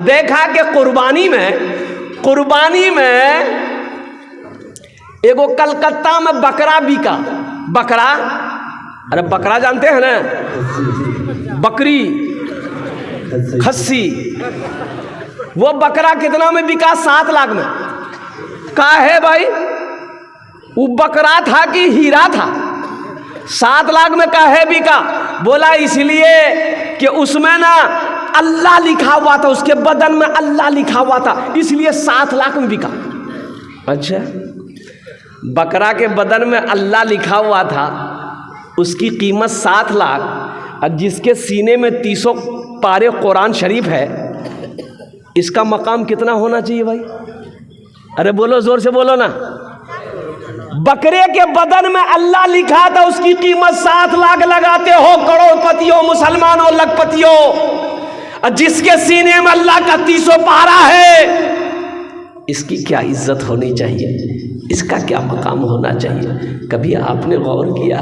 देखा कि कुर्बानी में एगो कलकत्ता में बकरा बिका। बकरा, अरे बकरा जानते हैं ना, बकरी, खस्सी। वो बकरा कितना में बिका? 7 लाख में। कहा है भाई, वो बकरा था कि हीरा था? 7 लाख में काहे बिका? बोला इसलिए कि उसमें ना अल्लाह लिखा हुआ था, उसके बदन में अल्लाह लिखा हुआ था, इसलिए 7 लाख में बिका। अच्छा, बकरा के बदन में अल्लाह लिखा हुआ था, उसकी कीमत 7 लाख, और जिसके सीने में 300 पारे कुरान शरीफ है, इसका मकाम कितना होना चाहिए भाई? अरे बोलो, जोर से बोलो ना। बकरे के बदन में अल्लाह लिखा था, उसकी कीमत 7 लाख लगाते हो करोड़पतियों, मुसलमानों, लखपतियों, और जिसके सीने में अल्लाह का 300 पारा है, इसकी क्या इज्जत होनी चाहिए, इसका क्या मकाम होना चाहिए? कभी आपने गौर किया?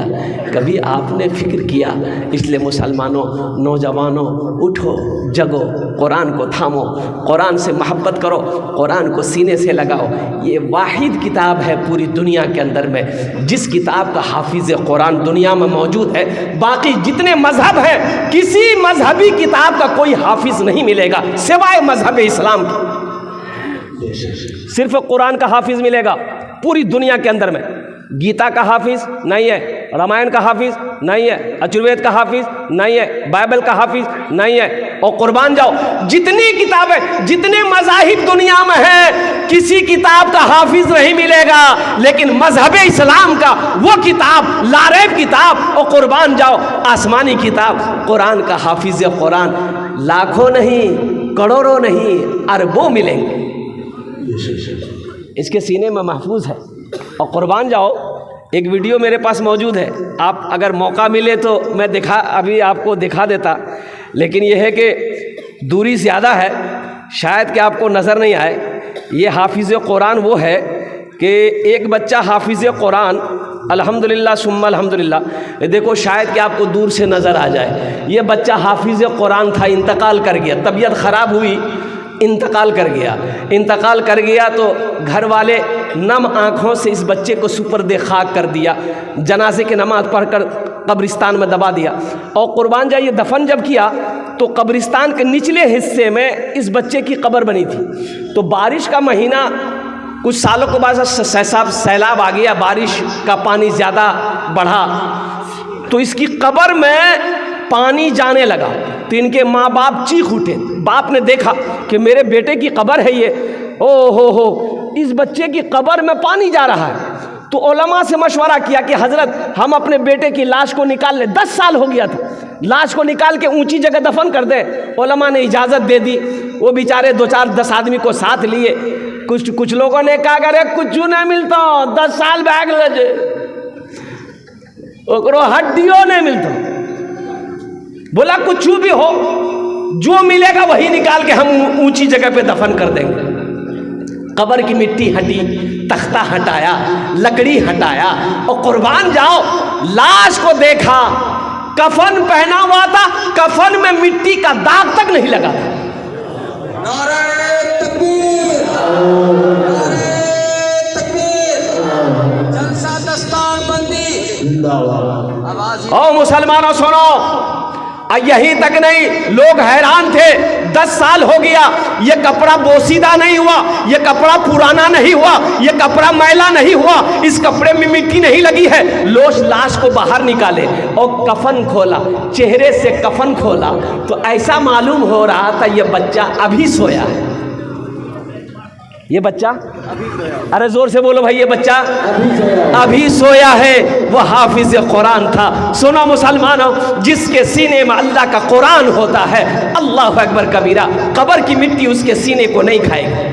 कभी आपने फिक्र किया? इसलिए मुसलमानों, नौजवानों, उठो, जगो, कुरान को थामो, कुरान से मोहब्बत करो, कुरान को सीने से लगाओ। ये वाहिद किताब है पूरी दुनिया के अंदर में जिस किताब का हाफिज़ कुरान दुनिया में मौजूद है। बाकी जितने मजहब हैं, किसी मजहबी किताब का कोई हाफिज़ नहीं मिलेगा सिवाय मजहब इस्लाम के। सिर्फ कुरान का हाफिज़ मिलेगा पूरी दुनिया के अंदर में। गीता का हाफिज़ नहीं है, रामायण का हाफिज़ नहीं है, अजुर्वेद का हाफिज़ नहीं है, बाइबल का हाफिज़ नहीं है। और कुर्बान जाओ, जितनी किताबें, जितने मज़ाहिब दुनिया में हैं, किसी किताब का हाफिज़ नहीं मिलेगा, लेकिन मजहब इस्लाम का वो किताब, लारैब किताब, और कुर्बान जाओ आसमानी किताब, कुरान का हाफिज़ कुरान लाखों नहीं, करोड़ों नहीं, अरबों मिलेंगे। इसके सीने में महफूज है। और कुर्बान जाओ, एक वीडियो मेरे पास मौजूद है, आप अगर मौका मिले तो मैं अभी आपको दिखा देता, लेकिन यह है कि दूरी ज़्यादा है, शायद कि आपको नज़र नहीं आए। ये हाफिज़ कुरान वो है कि एक बच्चा हाफिज़ कुरान, अल्हम्दुलिल्लाह सुम्मा अल्हम्दुलिल्लाह, देखो शायद कि आपको दूर से नज़र आ जाए। ये बच्चा हाफिज़ कुरान था, इंतकाल कर गया, तबीयत ख़राब हुई, इंतकाल कर गया तो घर वाले नम आँखों से इस बच्चे को सुपर्दे खाक कर दिया, जनाजे की नमाज़ पढ़कर कब्रिस्तान में दबा दिया। और कुर्बान जाइए, दफन जब किया तो कब्रिस्तान के निचले हिस्से में इस बच्चे की कब्र बनी थी। तो बारिश का महीना, कुछ सालों के बाद सैलाब आ गया, बारिश का पानी ज़्यादा बढ़ा, तो इसकी कब्र में पानी जाने लगा। तो इनके माँ बाप चीख उठे। बाप ने देखा कि मेरे बेटे की कब्र है ये, ओ हो, इस बच्चे की कब्र में पानी जा रहा है। तो उलमा से मशवरा किया कि हज़रत, हम अपने बेटे की लाश को निकाल ले, 10 साल हो गया था, लाश को निकाल के ऊंची जगह दफन कर दे। उलमा ने इजाज़त दे दी। वो बेचारे 2-4-10 आदमी को साथ लिए। कुछ लोगों ने कहा अरे कुछ नहीं मिलता, 10 साल बैग ले, ओकरो हड्डियों नहीं मिलता। बोला कुछ भी हो, जो मिलेगा वही निकाल के हम ऊंची जगह पे दफन कर देंगे। कब्र की मिट्टी हटी, तख्ता हटाया, लकड़ी हटाया, और कुर्बान जाओ, लाश को देखा, कफन पहना हुआ था, कफन में मिट्टी का दाग तक नहीं लगा था। नारे तकबीर, नारे तकबीर, जलसा दस्तार बंदी जिंदाबाद। ओ मुसलमानों सुनो, यही तक नहीं, लोग हैरान थे, 10 साल हो गया, ये कपड़ा बोसीदा नहीं हुआ, ये कपड़ा पुराना नहीं हुआ, ये कपड़ा मैला नहीं हुआ, इस कपड़े में मिट्टी नहीं लगी है। लाश को बाहर निकाले और कफन खोला, चेहरे से कफन खोला, तो ऐसा मालूम हो रहा था ये बच्चा अभी सोया है। ये बच्चा अरे जोर से बोलो भाई, ये बच्चा अभी सोया है। वो हाफिज़ कुरान था। सुनो मुसलमानों, जिसके सीने में अल्लाह का कुरान होता है, अल्लाह अकबर कबीरा, कब्र की मिट्टी उसके सीने को नहीं खाएगी।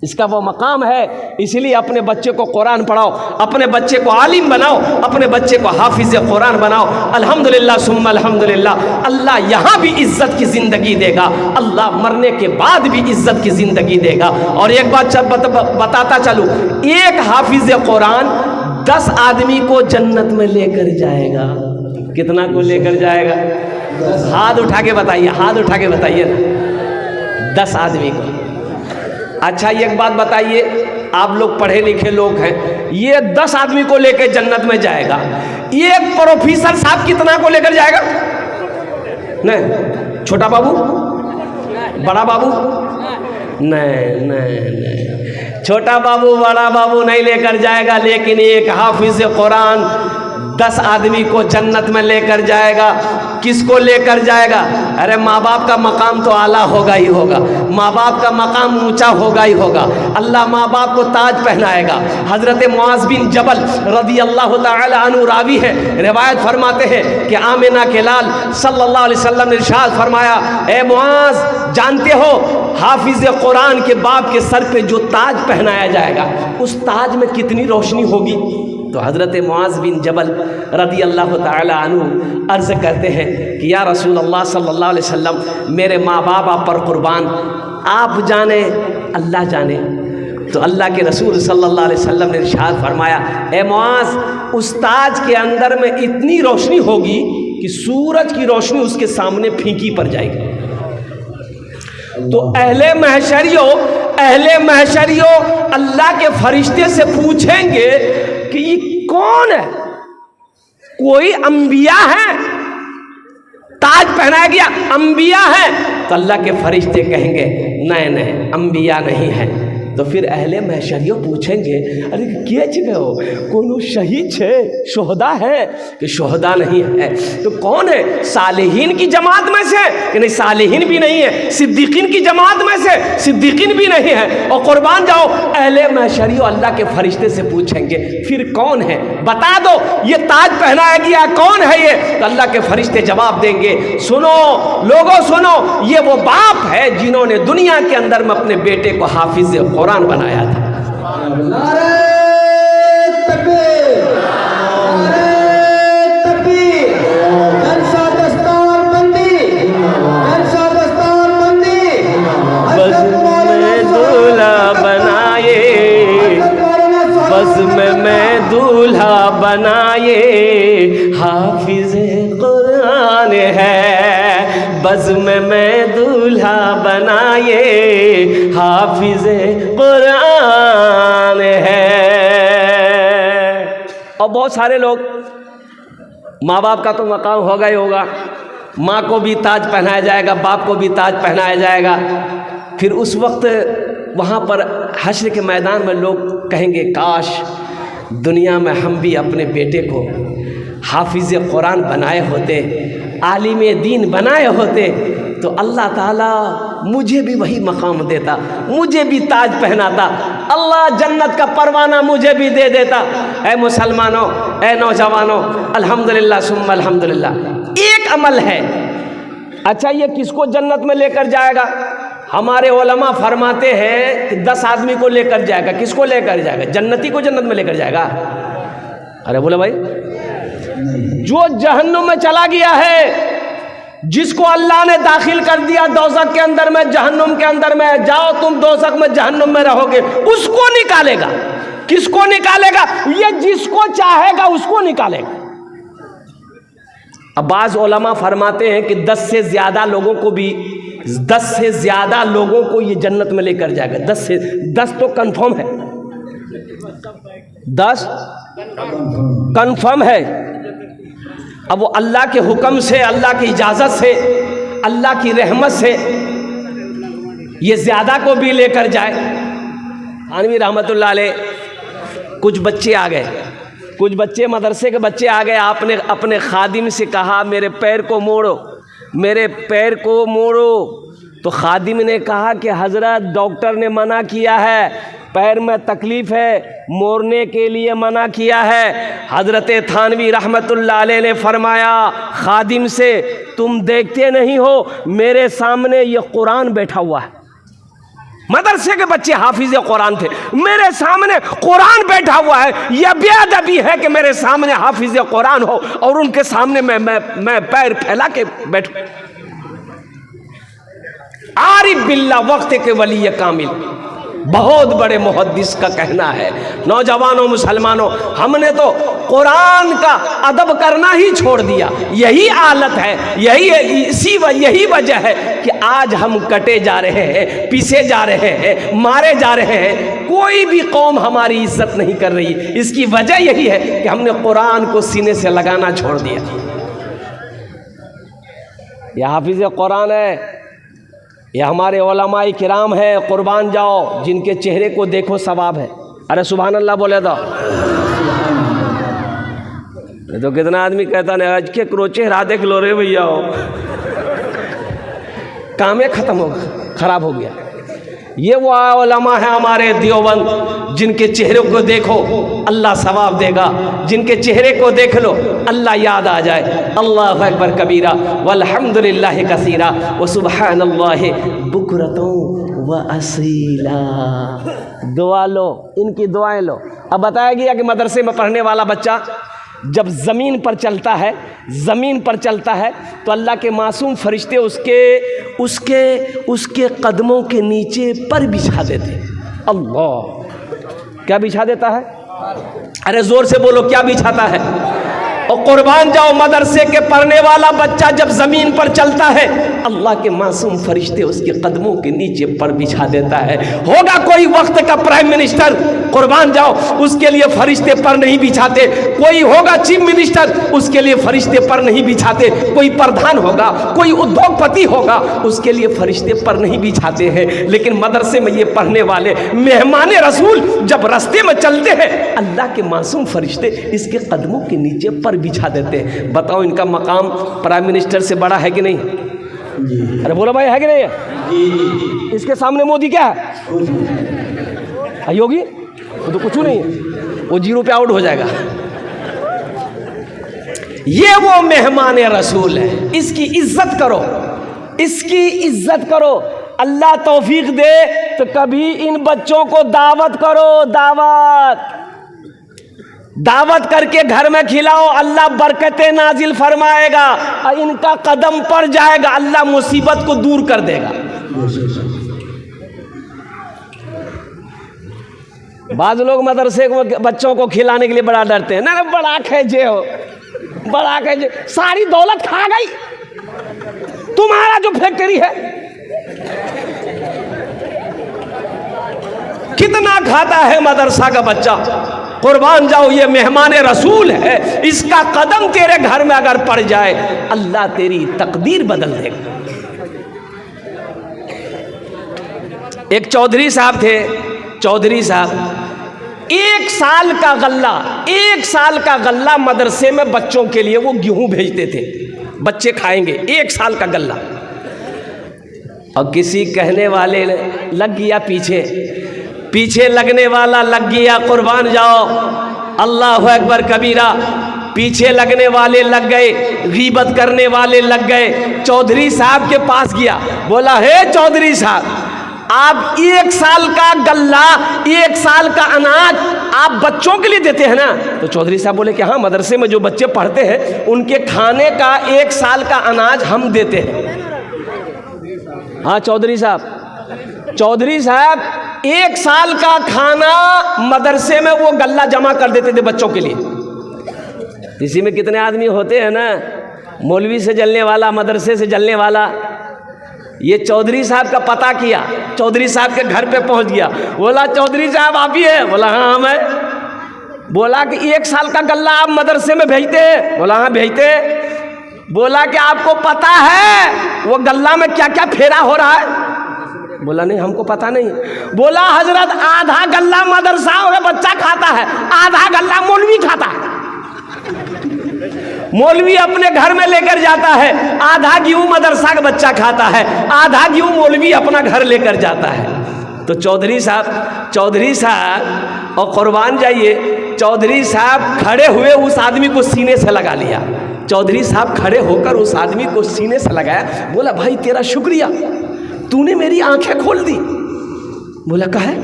इसका वो मकाम है। इसलिए अपने बच्चे को कुरान पढ़ाओ, अपने बच्चे को आलिम बनाओ, अपने बच्चे को हाफिज़ कुरान बनाओ। अल्हम्दुलिल्लाह सुम्मा अल्हम्दुलिल्लाह, अल्लाह यहाँ भी इज़्ज़त की ज़िंदगी देगा, अल्लाह मरने के बाद भी इज़्ज़त की ज़िंदगी देगा। और एक बात बताता चलूँ, एक हाफिज़ कुरान 10 आदमी को जन्नत में लेकर जाएगा। कितना को लेकर जाएगा? हाथ उठा के बताइए, हाथ उठा के बताइए ना, 10 आदमी को। अच्छा एक बात बताइए, आप लोग पढ़े लिखे लोग हैं, ये 10 आदमी को लेकर जन्नत में जाएगा, एक प्रोफेसर साहब कितना को लेकर जाएगा? नहीं, छोटा बाबू, बड़ा बाबू, नहीं नहीं नहीं, छोटा बाबू बड़ा बाबू नहीं लेकर जाएगा, लेकिन एक हाफिज कुरान 10 आदमी को जन्नत में लेकर जाएगा। किसको लेकर जाएगा? अरे माँ बाप का मकाम तो आला होगा ही होगा, माँ बाप का मकाम ऊंचा होगा ही होगा। अल्लाह माँ बाप को ताज पहनाएगा। हज़रत मुआज़ बिन जबल रज़ी अल्लाह तआला अन्हु रावी है, रिवायत फरमाते हैं कि आमिना के लाल सल्लल्लाहु अलैहि वसल्लम ने इरशाद फरमाया, ए मुआज़, जानते हो हाफिज़ कुरान के बाप के सर पे जो ताज पहनाया जाएगा, उस ताज में कितनी रोशनी होगी? तो हज़रत मुआज़ बिन जबल रज़ी अल्लाह तआला अन्हु अर्ज़ करते हैं कि या रसूल अल्लाह सल्लल्लाहु अलैहि वसल्लम, मेरे माँ बाप आप पर कुर्बान, आप जाने अल्लाह जाने। तो अल्लाह के रसूल सल्लल्लाहु अलैहि वसल्लम ने इरशाद फरमाया, ए मुआज़, उस ताज के अंदर में इतनी रोशनी होगी कि सूरज की रोशनी उसके सामने फीकी पड़ जाएगी। तो अहले महशरियों अल्लाह के फरिश्ते से पूछेंगे कि ये कौन है? कोई अंबिया है? ताज पहनाया गया अंबिया है? तो अल्लाह के फरिश्ते कहेंगे नहीं नहीं, अंबिया नहीं है। तो फिर अहले महशरियों पूछेंगे, अरे क्या जगह हो, कौन शहीद है, शोहदा है? कि शोहदा नहीं है। तो कौन है? सालिहीन की जमात में से? कि नहीं, सालिहीन भी नहीं है। सिद्दीकीन की जमात में से? सिद्दीकीन भी नहीं है। और कुर्बान जाओ, अहले महशरियों अल्लाह के फरिश्ते से पूछेंगे फिर कौन है, बता दो, ये ताज पहनाया गया कौन है ये? तो अल्लाह के फरिश्ते जवाब देंगे, सुनो लोगों सुनो, ये वो बाप है जिन्होंने दुनिया के अंदर में अपने बेटे को हाफिज कुरान बनाया था। नारे तकबीर, नारे तकबीर, जलसा दस्तार बंदी, जलसा दस्तार बंदी, बस में दूल्हा बनाए, बस में दूल्हा बनाए, हाफिज कुरान है। बज़्म में दूल्हा बनाए, हाफिज कुरान है। और बहुत सारे लोग, माँ बाप का तो मकाम होगा ही होगा, माँ को भी ताज पहनाया जाएगा, बाप को भी ताज पहनाया जाएगा। फिर उस वक्त वहाँ पर हश्र के मैदान में लोग कहेंगे, काश दुनिया में हम भी अपने बेटे को हाफिज कुरान बनाए होते, आलिम दीन बनाए होते, तो अल्लाह ताला मुझे भी वही मकाम देता, मुझे भी ताज पहनाता, अल्लाह जन्नत का परवाना मुझे भी दे देता। ऐ मुसलमानों, ऐ नौजवानों, अल्हम्दुलिल्लाह सुम्मा अल्हम्दुलिल्लाह, एक अमल है। अच्छा, ये किसको जन्नत में लेकर जाएगा? हमारे उलमा फरमाते हैं कि 10 आदमी को लेकर जाएगा। किसको लेकर जाएगा? जन्नती को जन्नत में लेकर जाएगा। अरे बोले भाई, जो जहन्नुम में चला गया है, जिसको अल्लाह ने दाखिल कर दिया दोज़ख के अंदर में, जहन्नुम के अंदर में, जाओ तुम दोज़ख में, जहन्नुम में रहोगे, उसको निकालेगा। किसको निकालेगा? ये जिसको चाहेगा उसको निकालेगा। अब बाज़ उलमा फरमाते हैं कि 10 से ज़्यादा लोगों को भी, 10 से ज़्यादा लोगों को ये जन्नत में लेकर जाएगा। 10 तो कंफर्म है, 10 कंफर्म है। अब वो अल्लाह के हुक्म से, अल्लाह की इजाज़त से, अल्लाह की रहमत से ये ज़्यादा को भी लेकर जाए। थानवी रहमतुल्लाह अलैह, कुछ बच्चे आ गए, कुछ बच्चे मदरसे के बच्चे आ गए। आपने अपने खादिम से कहा, मेरे पैर को मोड़ो, मेरे पैर को मोड़ो। तो खादिम ने कहा कि हज़रत, डॉक्टर ने मना किया है, पैर में तकलीफ़ है, मोड़ने के लिए मना किया है। हज़रत थानवी रहमतुल्लाह अलैह ने फरमाया खादिम से, तुम देखते नहीं हो मेरे सामने ये कुरान बैठा हुआ है। मदरसे के बच्चे हाफिज कुरान थे, मेरे सामने कुरान बैठा हुआ है। यह बेअदबी है कि मेरे सामने हाफिज कुरान हो और उनके सामने मैं पैर फैला के बैठूं। आरिफ बिल्ला, वक्त के वली कामिल, बहुत बड़े मुहद्दिस का कहना है। नौजवानों मुसलमानों, हमने तो कुरान का अदब करना ही छोड़ दिया। यही हालत है, यही वजह है कि आज हम कटे जा रहे हैं, पीसे जा रहे हैं, मारे जा रहे हैं। कोई भी कौम हमारी इज्जत नहीं कर रही। इसकी वजह यही है कि हमने कुरान को सीने से लगाना छोड़ दिया। यह हाफिज कुरान है, ये हमारे उलमाए किराम है, कुर्बान जाओ, जिनके चेहरे को देखो सवाब है। अरे सुभान अल्लाह बोले तो कितना आदमी कहता नहीं आज के करो चेहरा देख लो रे भैया, काम खत्म हो खराब हो गया। ये वो उलमा है हमारे देवबंद, जिनके चेहरे को देखो अल्लाह सवाब देगा, जिनके चेहरे को देख लो अल्लाह याद आ जाए। अल्लाहु अकबर कबीरा वल्हम्दुलिल्लाहि कसीरा व सुब्हानल्लाहि बुकरतन व असीला। दुआ लो, इनकी दुआएं लो। अब बताया गया कि मदरसे में पढ़ने वाला बच्चा जब ज़मीन पर चलता है, ज़मीन पर चलता है तो अल्लाह के मासूम फरिश्ते उसके कदमों के नीचे पर बिछा देते। अल्लाह, क्या बिछा देता है? अरे ज़ोर से बोलो, क्या बिछाता है? और कुर्बान जाओ, मदरसे के पढ़ने वाला बच्चा जब ज़मीन पर चलता है अल्लाह के मासूम फरिश्ते उसके कदमों के नीचे पर बिछा देता है। होगा कोई वक्त का प्राइम मिनिस्टर, कुर्बान जाओ, उसके लिए फरिश्ते पर नहीं बिछाते। कोई होगा चीफ मिनिस्टर, उसके लिए फरिश्ते पर नहीं बिछाते। कोई प्रधान होगा, कोई उद्योगपति होगा, उसके लिए फरिश्ते पर नहीं बिछाते हैं। लेकिन मदरसे में ये पढ़ने वाले मेहमान रसूल जब रास्ते में चलते हैं अल्लाह के मासूम फरिश्ते इसके कदमों के नीचे पर बिछा देते हैं। बताओ इनका मकाम प्राइम मिनिस्टर से बड़ा है कि नहीं? अरे बोलो भाई, है कि नहीं है? इसके सामने मोदी क्या है? योगी? वो तो कुछ नहीं है, वो 0 पे आउट हो जाएगा। ये वो मेहमान रसूल है, इसकी इज्जत करो, इसकी इज्जत करो। अल्लाह तौफीक दे तो कभी इन बच्चों को दावत करो, दावत करके घर में खिलाओ, अल्लाह बरकतें नाजिल फरमाएगा और इनका कदम पड़ जाएगा, अल्लाह मुसीबत को दूर कर देगा। बाज लोग मदरसे को बच्चों को खिलाने के लिए बड़ा डरते हैं। ना बड़ा खेजे हो, बड़ा खेजे, सारी दौलत खा गई तुम्हारा जो फैक्ट्री है। कितना खाता है मदरसा का बच्चा? कुर्बान जाओ, ये मेहमान रसूल है, इसका कदम तेरे घर में अगर पड़ जाए अल्लाह तेरी तकदीर बदल देगा। एक चौधरी साहब थे, चौधरी साहब 1 साल का गल्ला मदरसे में बच्चों के लिए वो गेहूं भेजते थे, बच्चे खाएंगे, 1 साल का गल्ला। और किसी कहने वाले लग गया पीछे लगने वाला लग गया, कुर्बान जाओ, अल्लाहु अकबर कबीरा, पीछे लगने वाले लग गए, गीबत करने वाले लग गए। चौधरी साहब के पास गया, बोला हे चौधरी साहब, आप 1 साल का गल्ला, 1 साल का अनाज आप बच्चों के लिए देते हैं ना? तो चौधरी साहब बोले कि हाँ, मदरसे में जो बच्चे पढ़ते हैं उनके खाने का 1 साल का अनाज हम देते हैं। हाँ चौधरी साहब 1 साल का खाना मदरसे में वो गल्ला जमा कर देते थे बच्चों के लिए। इसी में कितने आदमी होते हैं ना, मौलवी से जलने वाला, मदरसे से जलने वाला। ये चौधरी साहब का पता किया, चौधरी साहब के घर पे पहुंच गया, बोला चौधरी साहब आप ही है? बोला हाँ मैं। बोला कि 1 साल का गल्ला आप मदरसे में भेजते हैं? बोला हाँ भेजते। बोला कि आपको पता है वो गल्ला में क्या क्या फेरा हो रहा है? बोला नहीं हमको पता नहीं। बोला हजरत आधा गल्ला मदरसा में बच्चा खाता है, आधा गल्ला मौलवी खाता है। मौलवी अपने घर में लेकर जाता है, आधा गेहूं मदरसा का बच्चा खाता है, आधा गेहूं मौलवी अपना घर लेकर जाता है। तो चौधरी साहब और कुर्बान जाइए, चौधरी साहब खड़े हुए उस आदमी को सीने से लगा लिया। चौधरी साहब खड़े होकर उस आदमी को सीने से लगाया, बोला भाई तेरा शुक्रिया, तूने मेरी आंखें खोल दी। बोला काहे?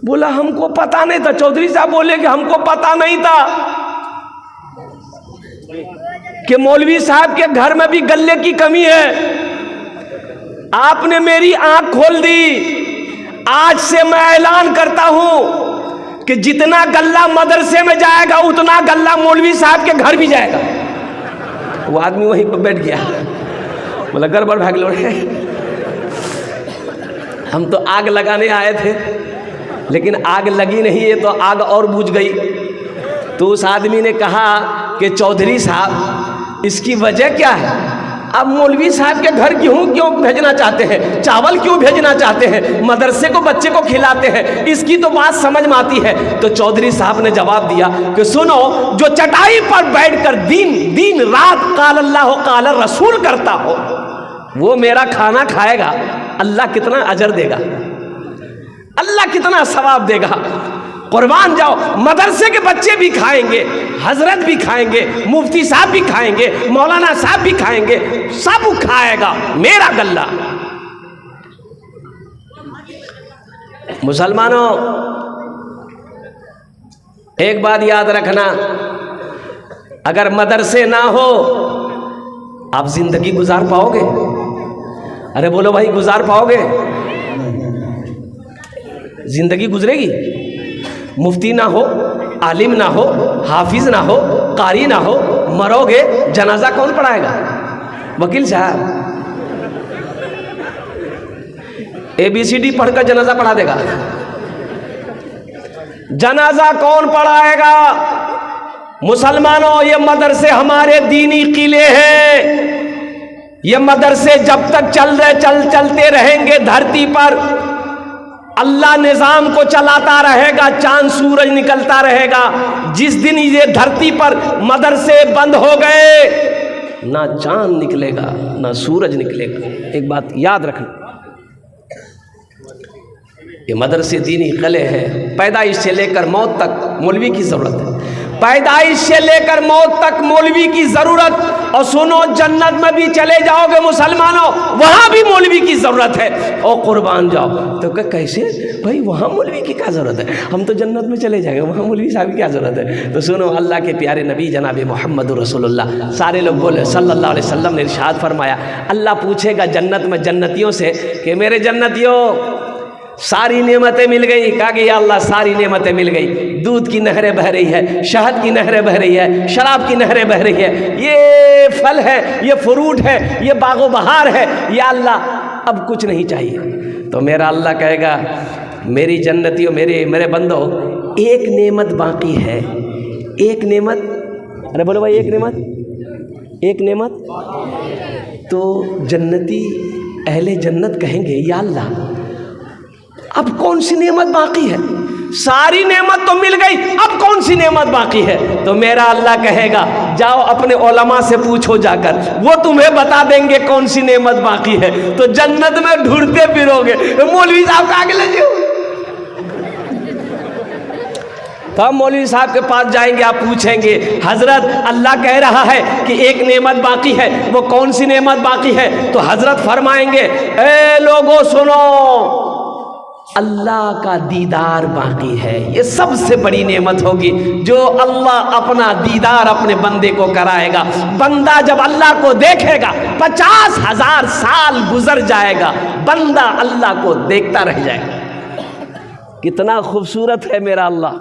बोला हमको पता नहीं था। चौधरी साहब बोले कि हमको पता नहीं था कि मौलवी साहब के घर में भी गल्ले की कमी है। आपने मेरी आंख खोल दी। आज से मैं ऐलान करता हूं कि जितना गल्ला मदरसे में जाएगा उतना गल्ला मौलवी साहब के घर भी जाएगा। वो आदमी वहीं पर बैठ गया, बोला गड़बड़ भाग लो, हम तो आग लगाने आए थे, लेकिन आग लगी नहीं है तो आग और बुझ गई। तो उस आदमी ने कहा कि चौधरी साहब इसकी वजह क्या है? अब मौलवी साहब के घर गेहूं क्यों भेजना चाहते हैं, चावल क्यों भेजना चाहते हैं, मदरसे को बच्चे को खिलाते हैं, इसकी तो बात समझ में आती है। तो चौधरी साहब ने जवाब दिया कि सुनो, जो चटाई पर बैठकर दिन दिन रात काल अल्लाह काल रसूल करता हो वो मेरा खाना खाएगा, अल्लाह कितना अजर देगा, अल्लाह कितना सवाब देगा। कुर्बान जाओ, मदरसे के बच्चे भी खाएंगे, हजरत भी खाएंगे, मुफ्ती साहब भी खाएंगे, मौलाना साहब भी खाएंगे, सब खाएगा मेरा गल्ला। मुसलमानों, एक बात याद रखना, अगर मदरसे ना हो आप जिंदगी गुजार पाओगे? अरे बोलो भाई, गुजार पाओगे? जिंदगी गुजरेगी? मुफ्ती ना हो, आलिम ना हो, हाफिज ना हो, कारी ना हो, मरोगे, जनाजा कौन पढ़ाएगा? वकील साहब ABCD पढ़कर जनाजा पढ़ा देगा? जनाजा कौन पढ़ाएगा? मुसलमानों, ये मदरसे हमारे दीनी किले हैं। ये मदरसे जब तक चलते रहेंगे धरती पर, अल्लाह निजाम को चलाता रहेगा, चांद सूरज निकलता रहेगा। जिस दिन ये धरती पर मदरसे बंद हो गए, ना चांद निकलेगा ना सूरज निकलेगा। एक बात याद रखना, ये मदरसे दीनी किले हैं। पैदाइश से लेकर मौत तक मौलवी की जरूरत है, पैदाइश से लेकर मौत तक मौलवी की जरूरत। और सुनो, जन्नत में भी चले जाओगे मुसलमानों, वहां भी मौलवी की जरूरत है। और कुर्बान जाओ तो कैसे भाई, वहां मौलवी की क्या जरूरत है, हम तो जन्नत में चले जाएंगे, वहां मौलवी साहब की क्या जरूरत है? तो सुनो, अल्लाह के प्यारे नबी जनाब मोहम्मद रसूलुल्लाह सारे लोग बोले सल्लल्लाहु अलैहि वसल्लम ने इरशाद फरमाया, अल्लाह पूछेगा जन्नत में जन्नतियों से कि मेरे जन्नतियों सारी नेमतें मिल गई? कहा कि या अल्लाह सारी नेमतें मिल गई, दूध की नहरें बह रही है, शहद की नहरें बह रही है, शराब की नहरें बह रही है, ये फल है, ये फ्रूट है, ये बागो बहार है, या अल्लाह अब कुछ नहीं चाहिए। तो मेरा अल्लाह कहेगा, मेरी जन्नतियों, मेरे बंदो, एक नेमत बाकी है, एक नेमत। अरे बोलो भाई, एक नेमत, एक नेमत। तो जन्नती अहले जन्नत कहेंगे, या अल्लाह अब कौन सी नेमत बाकी है? सारी नेमत तो मिल गई, अब कौन सी नेमत बाकी है? तो मेरा अल्लाह कहेगा, जाओ अपने उलमा से पूछो जाकर, वो तुम्हें बता देंगे कौन सी नेमत बाकी है। तो जन्नत में ढूंढते फिरोगे, मौलवी साहब का आगे ले जाओ। तो हम मौलवी साहब के पास जाएंगे, आप पूछेंगे, हजरत अल्लाह कह रहा है कि एक नेमत बाकी है, वो कौन सी नेमत बाकी है? तो हजरत फरमाएंगे, ए लोगों सुनो, अल्लाह का दीदार बाकी है। ये सबसे बड़ी नेमत होगी जो अल्लाह अपना दीदार अपने बंदे को कराएगा। बंदा जब अल्लाह को देखेगा 50,000 साल गुजर जाएगा, बंदा अल्लाह को देखता रह जाएगा। कितना खूबसूरत है मेरा अल्लाह,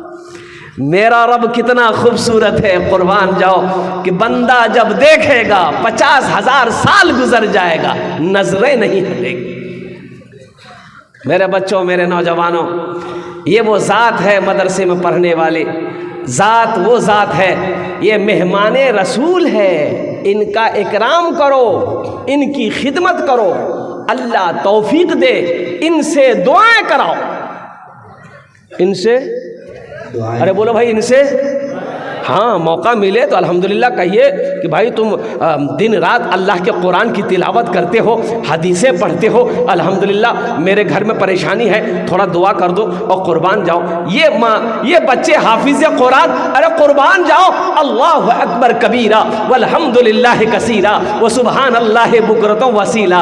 मेरा रब कितना खूबसूरत है। कुर्बान जाओ कि बंदा जब देखेगा 50,000 साल गुजर जाएगा, नजरें नहीं हटेगी। मेरे बच्चों, मेरे नौजवानों, ये वो ज़ात है मदरसे में पढ़ने वाले, ज़ात वो ज़ात है, ये मेहमान रसूल है। इनका इकराम करो, इनकी खिदमत करो, अल्लाह तौफीक दे, इनसे दुआएं कराओ, इनसे अरे बोलो भाई, इनसे हाँ मौका मिले तो अल्हम्दुलिल्लाह कहिए कि भाई तुम दिन रात अल्लाह के कुरान की तिलावत करते हो, हदीसें पढ़ते हो, अल्हम्दुलिल्लाह मेरे घर में परेशानी है, थोड़ा दुआ कर दो। और कुर्बान जाओ, ये बच्चे हाफिज कुरान, अरे कुर्बान जाओ, अल्लाहु अकबर कबीरा वल्हम्दुलिल्लाह कसीरा व सुबहान अल्लाह बुकरतों वसीला।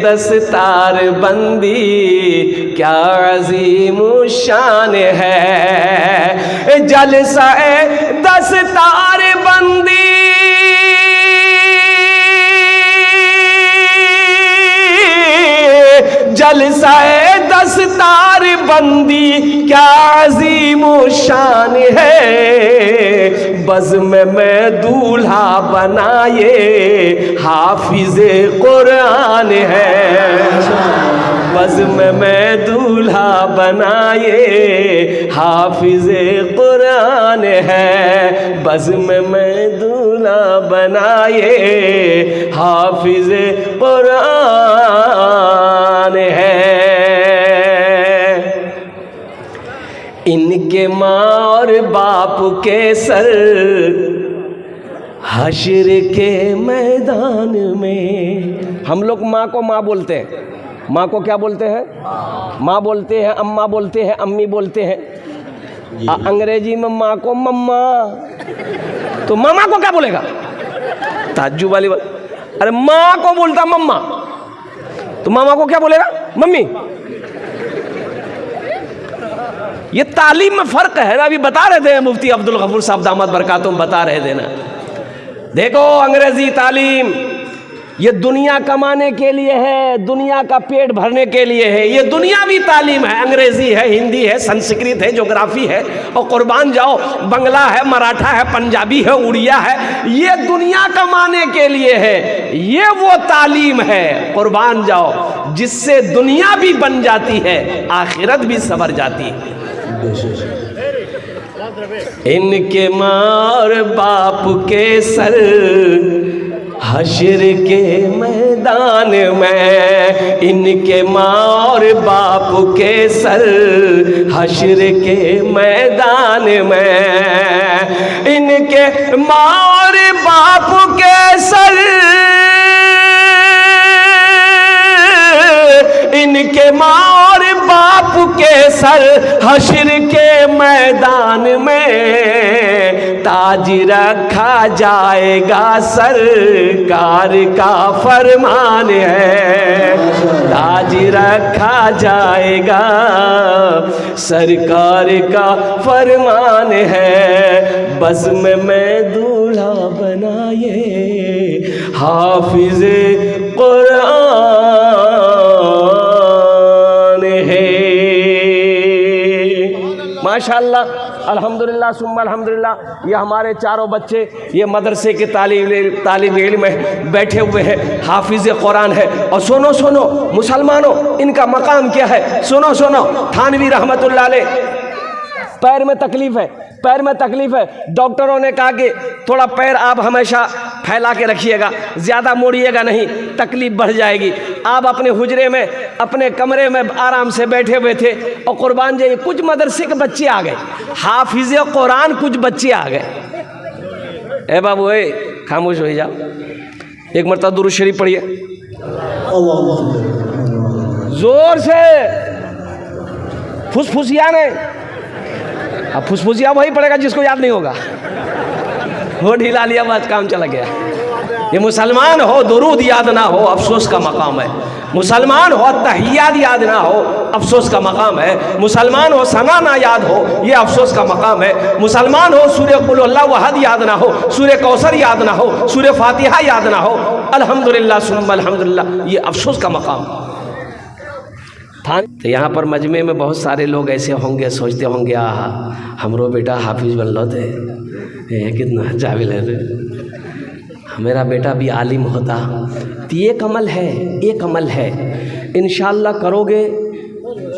दस्तार बंदी क्या अजीम शान है, जलसा दस्तार बंदी जलसा दस्तार बंदी क्या अजीम शान है, बज़्म में दूल्हा बनाए हाफिज़े कुरान है, बज़्म में दूल्हा बनाए हाफिज़े कुरान है, बज़्म में दूल्हा बनाए हाफिज़े कुरान है। इनके माँ और बाप के सर हश्र के मैदान में, हम लोग माँ को माँ बोलते हैं, माँ को क्या बोलते हैं? माँ बोलते हैं, अम्मा बोलते हैं, अम्मी बोलते हैं। अंग्रेजी में माँ को मम्मा, तो मामा को क्या बोलेगा? ताज्जुब वाली बात। अरे माँ को बोलता मम्मा, तो मामा को क्या बोलेगा? मम्मी। ये तालीम में फर्क है ना, अभी बता रहे थे मुफ्ती अब्दुल गफूर साहब दामद बरकातुम बता रहे थे ना। देखो अंग्रेजी तालीम ये दुनिया कमाने के लिए है, दुनिया का पेट भरने के लिए है, ये दुनियावी तालीम है। अंग्रेजी है, हिंदी है, संस्कृत है, ज्योग्राफी है, और कुर्बान जाओ बंगला है, मराठा है, पंजाबी है, उड़िया है, ये दुनिया कमाने के लिए है। ये वो तालीम है, कुर्बान जाओ, जिससे दुनिया भी बन जाती है, आखिरत भी संवर जाती है। इनके माँ और बाप के सर हश्र के मैदान में, इनके माँ और बाप के सर हश्र के मैदान में, इनके माँ और बाप के सर, इनके माँ और बाप के सर हश्र के मैदान में ताज रखा जाएगा, सरकार का फरमान है, ताज रखा जाएगा, सरकार का फरमान है, बज़्म में दूल्हा बनाए हाफिज़े कुरान है। माशाअल्लाह, अल्हम्दुलिल्लाह सुम्मा अल्हम्दुलिल्लाह। ये हमारे चारों बच्चे ये मदरसे के तालिब इल्म में बैठे हुए हैं, हाफिज़ कुरान है। और सुनो सुनो मुसलमानों, इनका मकाम क्या है? सुनो सुनो, थानवी रहमतुल्लाह अलैह, पैर में तकलीफ़ है, पैर में तकलीफ़ है। डॉक्टरों ने कहा कि थोड़ा पैर आप हमेशा फैला के रखिएगा, ज़्यादा मोड़िएगा नहीं, तकलीफ़ बढ़ जाएगी। आप अपने हुजरे में, अपने कमरे में आराम से बैठे हुए थे और कुर्बान जाइए, कुछ मदरसे के बच्चे आ गए, हाफिज़ कुरान कुछ बच्चे आ गए। ए बाबू ए खामोश हो जाओ, एक मरतबा दुरूद शरीफ पढ़िए जोर से, फुसफुसिया नहीं। अब फुसफुसिया वही पड़ेगा जिसको याद नहीं होगा, वो ढीला लिया बस काम चला गया। ये मुसलमान हो दुरूद याद ना हो, अफसोस का मकाम है। मुसलमान हो तहियात याद ना हो, अफसोस का मकाम है। मुसलमान हो सना ना याद हो, ये अफसोस का मकाम है। मुसलमान हो सूरह कुल हुवल्लाहु अहद याद ना हो, सूरह कौसर याद ना हो, सूरह फातिहा याद ना हो, अल्हम्दुलिल्लाह सुम्मा अल्हम्दुलिल्लाह, ये अफसोस का मकाम था। तो यहाँ पर मजमे में बहुत सारे लोग ऐसे होंगे, सोचते होंगे आहा हमरो बेटा हाफिज बनलो थे, कितना जाविल है, मेरा बेटा भी आलिम होता। तो एक अमल है, एक अमल है, इंशाअल्लाह करोगे,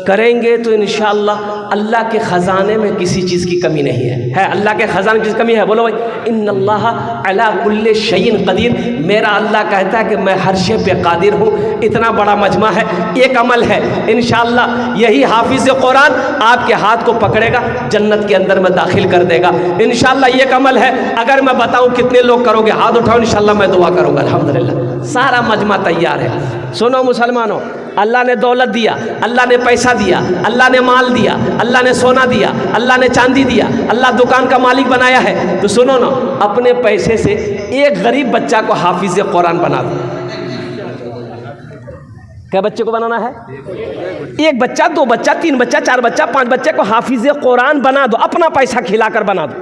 करेंगे तो इंशाअल्लाह अल्लाह के ख़जाने में किसी चीज़ की कमी नहीं है। अल्लाह के ख़जाने की कमी है? बोलो भाई, इन्नल्लाह अला कुल्ले शैइन क़दीर, मेरा अल्लाह कहता है कि मैं हर शे पे कादिर हूँ। इतना बड़ा मजमा है, एक अमल है, इंशाअल्लाह यही हाफिज़ कुरान आपके हाथ को पकड़ेगा, जन्नत के अंदर में दाखिल कर देगा इंशाअल्लाह। एक अमल है, अगर मैं बताऊँ कितने लोग करोगे, हाथ उठाओ, इंशाअल्लाह मैं दुआ करूँगा। अल्हम्दुलिल्लाह सारा मजमा तैयार है। सुनो मुसलमानों, अल्लाह ने दौलत दिया, अल्लाह ने पैसा दिया, अल्लाह ने माल दिया, अल्लाह ने सोना दिया, अल्लाह ने चांदी दिया, अल्लाह दुकान का मालिक बनाया है। तो सुनो ना, अपने पैसे से एक गरीब बच्चा को हाफिज़ कुरान बना दो। क्या बच्चे को बनाना है? एक बच्चा, दो बच्चा, तीन बच्चा, चार बच्चा, पांच बच्चे को हाफिज़ कुरान बना दो, अपना पैसा खिलाकर बना दो।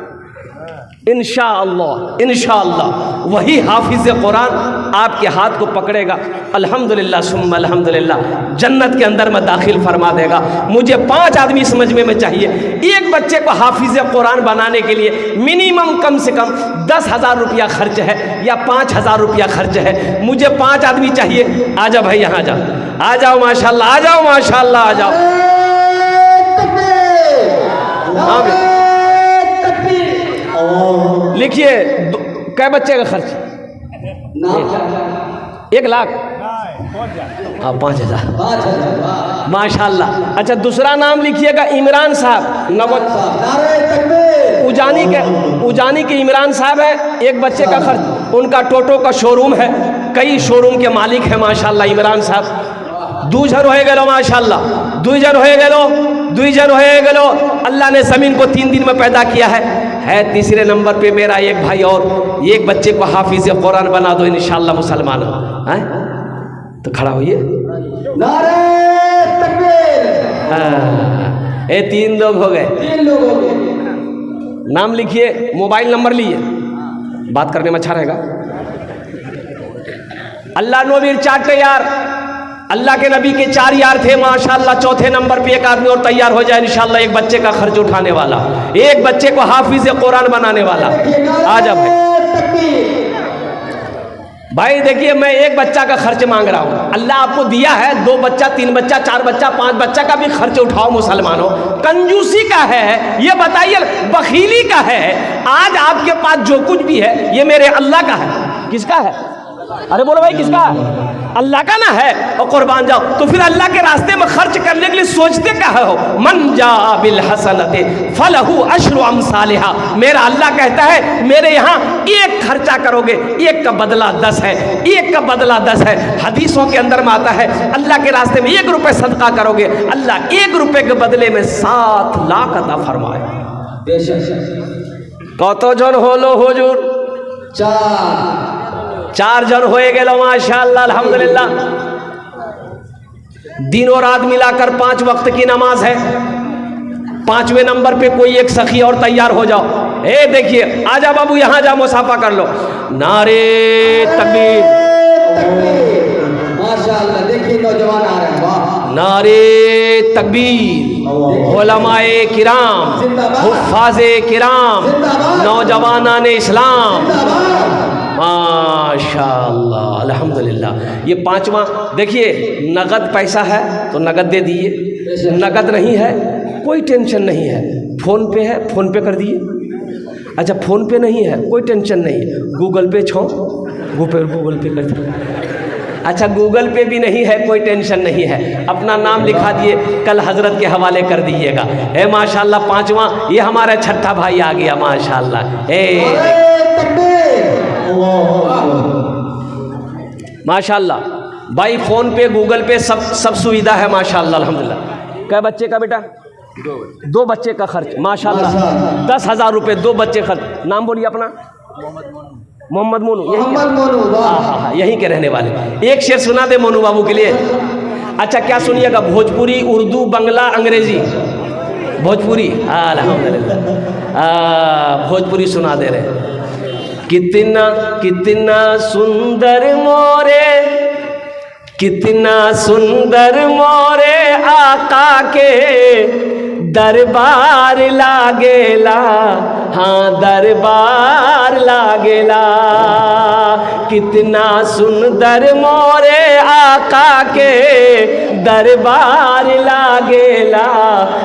इंशाअल्लाह इंशाअल्लाह वही हाफिज़ कुरान आपके हाथ को पकड़ेगा, अल्हम्दुलिल्लाह सुम्मा अल्हम्दुलिल्लाह, जन्नत के अंदर में दाखिल फरमा देगा। मुझे 5 आदमी समझने में चाहिए। एक बच्चे को हाफिज़ कुरान बनाने के लिए मिनिमम कम से कम 10,000 रुपया खर्च है या 5,000 रुपया खर्च है। मुझे 5 आदमी चाहिए। आ जाओ भाई, यहाँ जाओ, आ जाओ माशाल्लाह, आ जाओ माशाल्लाह, आ जाओ। हाँ लिखिए, कै बच्चे का खर्च? 1 लाख? हाँ 5,000 माशाल्लाह। अच्छा दूसरा नाम लिखिएगा, इमरान साहब, उजानी के इमरान साहब है। 1 बच्चे का खर्च, उनका टोटो का शोरूम है, कई शोरूम के मालिक है माशाल्लाह इमरान साहब। 2 जन हो गए माशाल्लाह, 2 जन हो गए। अल्लाह ने ज़मीन को 3 दिन में पैदा किया है। तीसरे नंबर पे मेरा एक भाई, और एक बच्चे को हाफिज़ कुरान बना दो इंशाअल्लाह मुसलमान है। तो खड़ा होइए। ये 3 लोग हो गए। नाम लिखिए, मोबाइल नंबर लिए, बात करने में अच्छा रहेगा। अल्लाह नबी 4 यार, अल्लाह के नबी के 4 यार थे माशाल्लाह। चौथे नंबर पे एक आदमी और तैयार हो जाए इंशाल्लाह, एक बच्चे का खर्च उठाने वाला, एक बच्चे को हाफिज़ कुरान बनाने वाला। आ जा भाई देखिए, मैं 1 बच्चा का खर्च मांग रहा हूँ। अल्लाह आपको दिया है 2 बच्चा, 3 बच्चा, 4 बच्चा, 5 बच्चा का भी खर्च उठाओ मुसलमानों। कंजूसी का है ये बताइए, बखीली का है। आज आपके पास जो कुछ भी है ये मेरे अल्लाह का है। किसका है? अरे बोलो भाई, किसका है? अल्लाह का ना है। और कुर्बान जाओ। तो फिर अल्लाह के रास्ते में खर्च करने के लिए सोचते क्या हो? मन जा बिल हसनते फलहु अशरु अमसालिहा। मेरा अल्लाह कहता है मेरे यहाँ 1 खर्चा करोगे, 1 का बदला 10 है, 1 का बदला 10 है। हदीसों के अंदर में आता है अल्लाह के रास्ते में 1 रुपये सदका करोगे, अल्लाह 1 रुपये के बदले में 7 लाख अता फरमाए। कत जन होलो हुजूर? 4 जन होए गेलो माशाअल्लाह अल्हम्दुलिल्लाह। दिन और रात मिलाकर 5 वक्त की नमाज है। 5वें नंबर पे कोई एक सखी और तैयार हो जाओ। देखिए, आजा बाबू, यहाँ जा, मुसाफा कर लो। नारे तकबीर, माशाअल्लाह। देखिए नौजवान आ रहे हैं, वाह। नारे तकबीर, उलमाए किराम, हुफ्फाज़े किराम, नौजवानान इस्लाम, माशाअल्लाह अल्हम्दुलिल्लाह। ये 5वां देखिए, नगद पैसा है तो नगद दे दिए, नगद नहीं है कोई टेंशन नहीं है। फ़ोन पे है, फ़ोन पे कर दिए। अच्छा फ़ोन पे नहीं है, कोई टेंशन नहीं है, गूगल पे छो, गूगल पे कर दिए। अच्छा गूगल पे भी नहीं है, कोई टेंशन नहीं है, अपना नाम लिखा दिए, कल हजरत के हवाले कर दीजिएगा। माशाअल्लाह 5वां, ये हमारा 6ठा भाई आ गया माशाअल्लाह। माशाअल्लाह भाई, फ़ोन पे गूगल पे सब सुविधा है माशाअल्लाह अल्हम्दुलिल्लाह। कै बच्चे का बेटा? 2 बच्चे का खर्च माशाअल्लाह। 10,000 रुपये 2 बच्चे खर्च। नाम बोलिए अपना? मोहम्मद मोनू। हाँ, यहीं के रहने वाले। एक शेर सुना दे मोनू बाबू के लिए। अच्छा क्या सुनिएगा? भोजपुरी, उर्दू, बंगला, अंग्रेजी। भोजपुरी अल्हम्दुलिल्लाह, भोजपुरी सुना दे रहे। कितना कितना सुंदर मोरे, कितना सुंदर मोरे आका के दरबार लागेला, हाँ दरबार लागेला। कितना सुंदर मोरे आका के दरबार लागेला,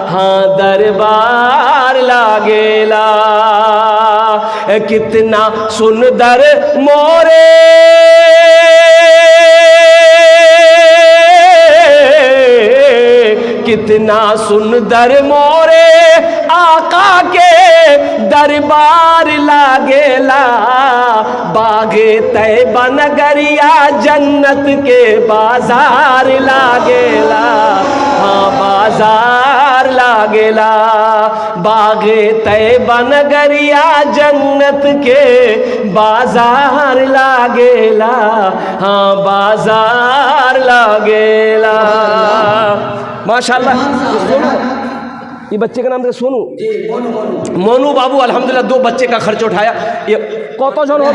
हाँ दरबार लागेला। कितना सुंदर मोरे कितना सुंदर मोरे आका के दरबार लागेला। बागे तैबा नगरिया जन्नत के बाजार लागेला, हाँ बाजार लागेला। बागे तैबा नगरिया जन्नत के बाजार लागेला, हाँ बाजार लागेला। माशाअल्लाह। ये बच्चे का नाम था सोनू, मोनू बाबू अल्हम्दुलिल्लाह 2 बच्चे का खर्च उठाया। ये कत जन हो?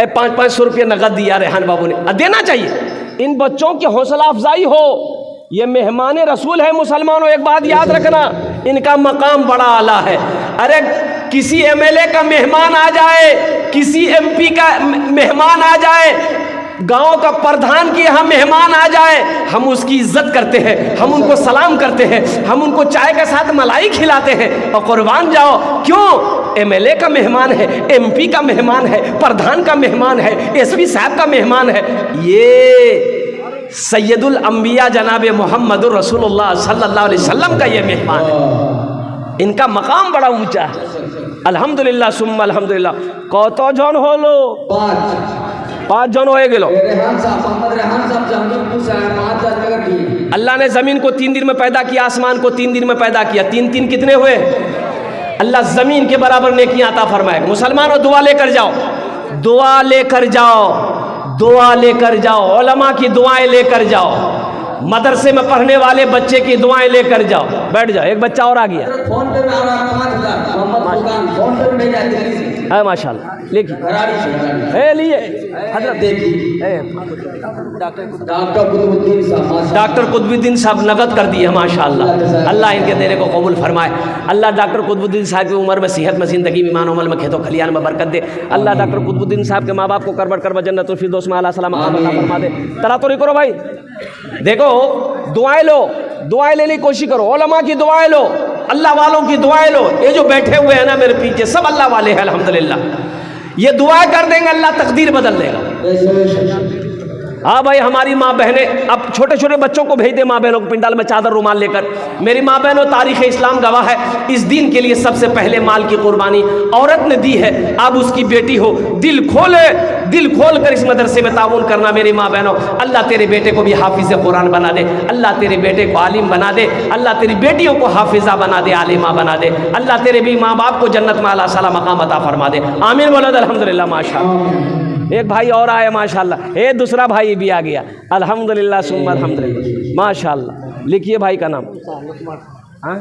500 रुपये नगद दिया रेहान बाबू ने, देना चाहिए। इन बच्चों की हौसला अफजाई हो, ये मेहमान रसूल है मुसलमानों। एक बात याद रखना, इनका मकाम बड़ा आला है। अरे किसी एमएलए का मेहमान आ जाए, किसी एमपी का मेहमान आ जाए, गांव का प्रधान के यहाँ मेहमान आ जाए, हम उसकी इज्जत करते हैं, हम उनको सलाम करते हैं, हम उनको चाय के साथ मलाई खिलाते हैं। और कुर्बान जाओ, क्यों? एमएलए का मेहमान है, एमपी का मेहमान है, प्रधान का मेहमान है, एसपी साहब का मेहमान है। ये सैयदुल अंबिया जनाब मोहम्मदुर रसूलुल्लाह सल्लल्लाहु अलैहि वसल्लम का ये मेहमान है। इनका मकाम बड़ा ऊंचा है। अल्हम्दुलिल्लाह सुम्मा अल्हम्दुलिल्लाह। कतो जन होलो? 5 जन हो गेलो। अल्लाह ने ज़मीन को 3 दिन में पैदा किया, आसमान को 3 दिन में पैदा किया। 3 कितने हुए? अल्लाह ज़मीन के बराबर नेकियां अता फरमाए। मुसलमानों दुआ लेकर जाओ, दुआ लेकर जाओ, दुआ लेकर जाओ, उलमा की दुआएं लेकर जाओ, मदरसे में पढ़ने वाले बच्चे की दुआएं लेकर जाओ। बैठ जाओ, एक बच्चा और आ गया। फोन पे में आ रहा 5,000 मोहम्मद फुरकान, फोन पे भेजा दिल्ली से। है माशाल्लाह, लिखिए है लिए हजरत डॉक्टर कुतुबुद्दीन साहब नगद कर दिए माशाल्लाह। अल्लाह इनके देने को कबूल फरमाए। अल्लाह डॉक्टर कुतुबुद्दीन साहब की उम्र में सेहत में, ज़िंदगी में, ईमान अमल में, खेतों खलियान में बरकत दे। अल्लाह डॉक्टर कुतुबुद्दीन साहब के माँ बाप को करबट करबट जन्नतुल फिरदौस में आला सलाम अता फरमा दे। तला तो नहीं करो भाई, देखो दुआएं लो, दुआएं लेने की कोशिश करो, उलमा की दुआएं लो, अल्लाह वालों की दुआएं लो। ये जो बैठे हुए हैं ना मेरे पीछे, सब अल्लाह वाले हैं अल्हम्दुलिल्लाह। ये दुआ कर देंगे, अल्लाह तकदीर बदल देगा। हाँ भाई, हमारी माँ बहनें अब छोटे छोटे बच्चों को भेज दे, माँ बहनों को पिंडाल में चादर रुमाल लेकर। मेरी माँ बहनों, तारीख़ इस्लाम गवाह है, इस दीन के लिए सबसे पहले माल की कुर्बानी औरत ने दी है। अब उसकी बेटी हो, दिल खोल कर इस मदरसे में ताउन करना। मेरी माँ बहनों, अल्लाह तेरे बेटे को भी हाफिज़ कुरान बना दे, अल्लाह तेरे बेटे को आलिम बना दे, अल्लाह तेरी बेटियों को हाफिज़ा बना दे, आलिमा बना दे, अल्लाह तेरे भी माँ बाप को जन्नत में आला साला मकाम अता फरमा दे। आमीन बोलो अल्हम्दुलिल्लाह। माशाअल्लाह, एक भाई और आया माशाल्लाह, ये दूसरा भाई भी आ गया अल्हम्दुलिल्लाह सुम्मा अल्हम्दुलिल्लाह माशाल्लाह। लिखिए भाई का नाम। हाँ,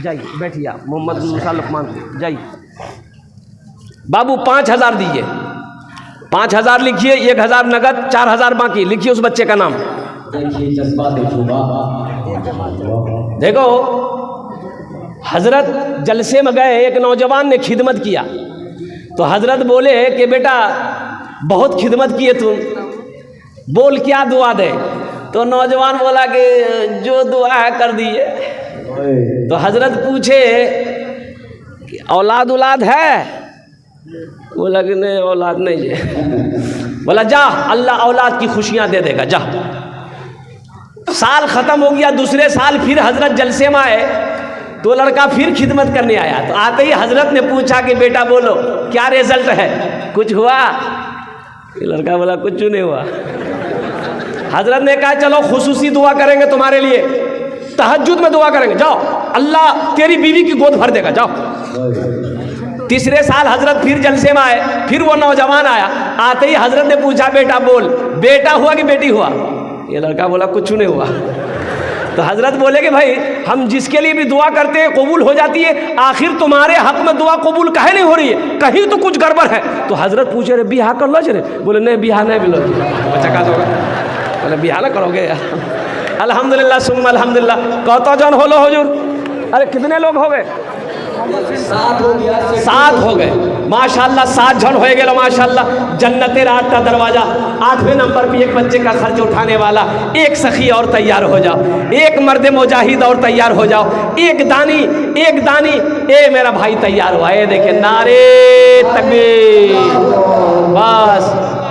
जाइए बैठिए आप। मोहम्मद मूसा लुकमान, जाइए बाबू। 5,000 दीजिए, 5,000 लिखिए, 1,000 नगद, 4,000 बाकी। लिखिए उस बच्चे का नाम। देखो, हजरत जलसे में गए, एक नौजवान ने खिदमत किया, तो हजरत बोले कि बेटा बहुत खिदमत किए तुम, बोल क्या दुआ दे। तो नौजवान बोला कि जो दुआ है कर दिए। तो हजरत पूछे कि औलाद है? बोला कि नहीं औलाद नहीं है। बोला जा, अल्लाह औलाद की खुशियां दे देगा, जा। साल ख़त्म हो गया, दूसरे साल फिर हजरत जलसे में आए, तो लड़का फिर खिदमत करने आया। तो आते ही हजरत ने पूछा कि बेटा बोलो क्या रिजल्ट है, कुछ हुआ? ये लड़का बोला कुछ नहीं हुआ। हजरत ने कहा चलो खुसूसी दुआ करेंगे तुम्हारे लिए, तहज्जुद में दुआ करेंगे, जाओ, अल्लाह तेरी बीवी की गोद भर देगा, जाओ। तीसरे साल हजरत फिर जलसे में आए, फिर वो नौजवान आया। आते ही हजरत ने पूछा बेटा बोल, बेटा हुआ कि बेटी हुआ? ये लड़का बोला कुछ नहीं हुआ। तो हजरत बोले कि भाई हम जिसके लिए भी दुआ करते हैं कबूल हो जाती है, आखिर तुम्हारे हक में दुआ कबूल काहे नहीं हो रही है? कहीं तो कुछ गड़बड़ है। तो हजरत पूछे रे बिहा कर लो रे? बोले नहीं बिहा नहीं बिलो। बच्चा का दोगे? बोले बिहा ना करोगे? अल्हम्दुलिल्लाह सुम्मा अल्हम्दुलिल्लाह। कतो जन होलो हुजूर? अरे कितने लोग हो गए? 7 हो गए माशाल्लाह। 7 जन हो गए माशाल्लाह। जन्नत रात का दरवाजा, 8वें नंबर पे एक बच्चे का खर्च उठाने वाला, एक सखी और तैयार हो जाओ, एक मर्द मुजाहिद और तैयार हो जाओ, एक दानी ए मेरा भाई तैयार हुआ। ये देखे नारे तकबीर। बस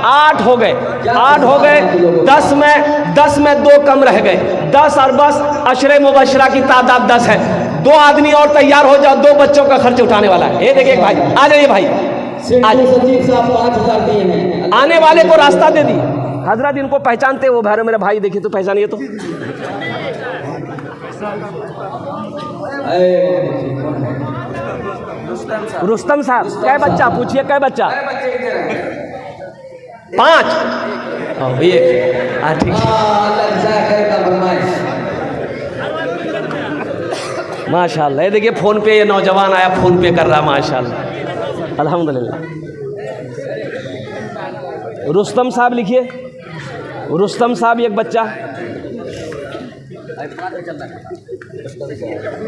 8 हो गए, 8 हो गए। 10 में 2 कम रह गए। 10 और 10 अशरे मुबशरा की तादाद 10 है। 2 आदमी और तैयार हो जाओ, 2 बच्चों का खर्च उठाने वाला है। ये देखिए भाई, आ जाइए भाई, आने वाले को रास्ता दे दी। हजरत इनको पहचानते वो भैरव मेरे भाई, देखिए तो पहचानिए तो। रुस्तम साहब, क्या बच्चा पूछिए, क्या बच्चा? 5। ये ठीक माशाल्लाह। ये देखिए फ़ोन पे ये नौजवान आया, फ़ोन पे कर रहा माशाल्लाह। अल्हम्दुलिल्लाह। रुस्तम साहब लिखिए, रुस्तम साहब एक बच्चा।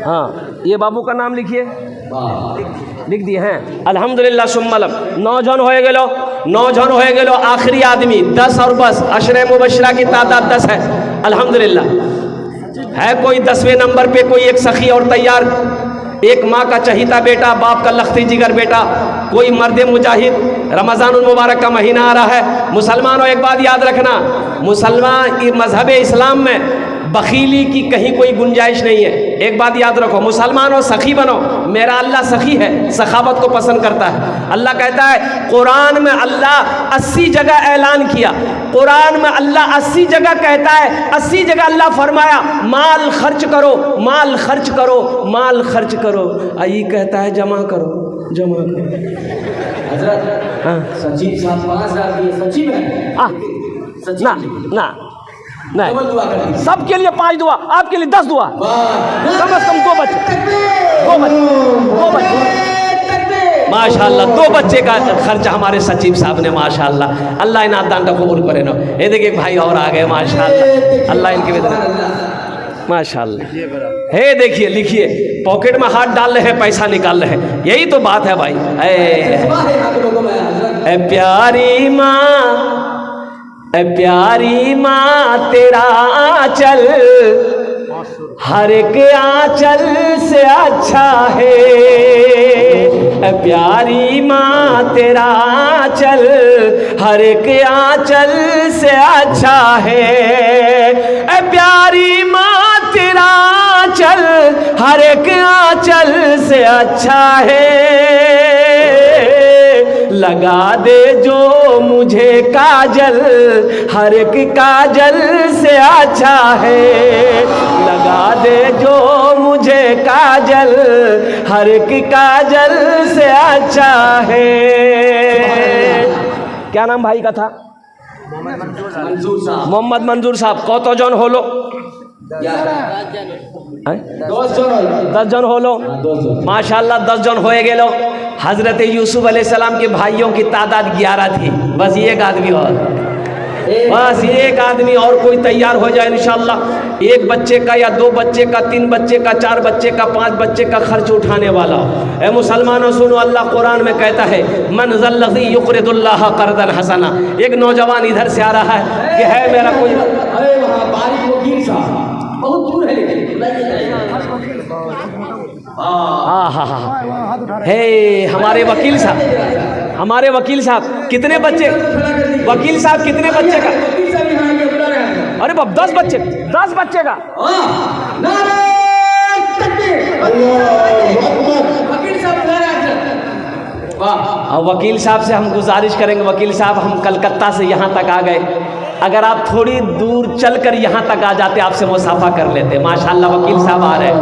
हाँ, ये बाबू का नाम लिखिए, लिख दिए हैं। अल्हम्दुलिल्लाह सुम्मलम। 9 जन हो गेलो, 9 जन हो गेलो। आखिरी आदमी 10 और बस। अशरे मुबशरा की तादाद 10 है। अल्हम्दुलिल्लाह है कोई 10वें नंबर पे, कोई एक सखी और तैयार, एक माँ का चहीता बेटा, बाप का लख्ती जिगर बेटा, कोई मर्द मुजाहिद। रमज़ानुल मुबारक का महीना आ रहा है। मुसलमानों एक बात याद रखना, मुसलमान मज़हब इस्लाम में बखीली की कहीं कोई गुंजाइश नहीं है। एक बात याद रखो, मुसलमानों सखी बनो। मेरा अल्लाह सखी है, सखावत को पसंद करता है। अल्लाह कहता है कुरान में, अल्लाह 80 जगह ऐलान किया, कुरान में अल्लाह 80 जगह कहता है, 80 जगह अल्लाह फरमाया माल खर्च करो, माल खर्च करो, माल खर्च करो। आई कहता है जमा करो, जमा करो। हजरत हाँ सचिव साहब 5000 दिए, सचिव है ना ना नहीं, दुआ कर दी। सबके लिए 5 दुआ, आपके लिए 10 दुआ, कम से कम 2 बच्चे, 2 बच्चे माशाल्लाह। 2 बच्चे का खर्चा हमारे सचिव साहब ने माशाल्लाह। अल्लाह इन दान का कबूल करे ना। ये देखिए एक भाई और आ गए माशाल्लाह, अल्लाह इनके बेदन माशाल्लाह। हे देखिए, लिखिए, पॉकेट में हाथ डाल रहे हैं, पैसा निकाल रहे हैं। यही तो बात है भाई। ए प्यारी माँ, प्यारी माँ तेरा आंचल हर एक आंचल से अच्छा है। प्यारी माँ तेरा आंचल हर एक आंचल से अच्छा है। प्यारी माँ तेरा आंचल हर एक आंचल से अच्छा है। लगा दे जो मुझे काजल हर एक काजल से अच्छा है। लगा दे जो मुझे काजल हर एक काजल से अच्छा है। क्या नाम भाई का था? मोहम्मद मंजूर साहब। कत जन होलो? 10 जन होलो माशाल्लाह। 10 जन हो गेलो। हजरत यूसुफ अलैहिस्सलाम के भाइयों की तादाद 11 थी। बस एक आदमी और, बस एक आदमी और कोई तैयार हो जाए इंशाअल्लाह। 1 बच्चे का या 2 बच्चे का, 3 बच्चे का, 4 बच्चे का, 5 बच्चे का खर्च उठाने वाला। ए मुसलमानों सुनो, अल्लाह कुरान में कहता है मन ज़ल्लज़ी युक़रिदुल्लाह क़र्ज़न हसना। एक नौजवान इधर से आ रहा है कि है मेरा कोई, अरे वहाँ बारिक वकील साहब बहुत दूर है, लेकिन हे हमारे वकील साहब, हमारे वकील साहब कितने बच्चे, वकील साहब कितने बच्चे का? अरे बाप 10 बच्चे, 10 बच्चे का। वकील साहब से हम गुजारिश करेंगे, वकील साहब हम कलकत्ता से यहाँ तक आ गए, अगर आप थोड़ी दूर चलकर यहाँ तक आ जाते आपसे मुसाफा कर लेते। माशाल्लाह वकील साहब आ रहे हैं,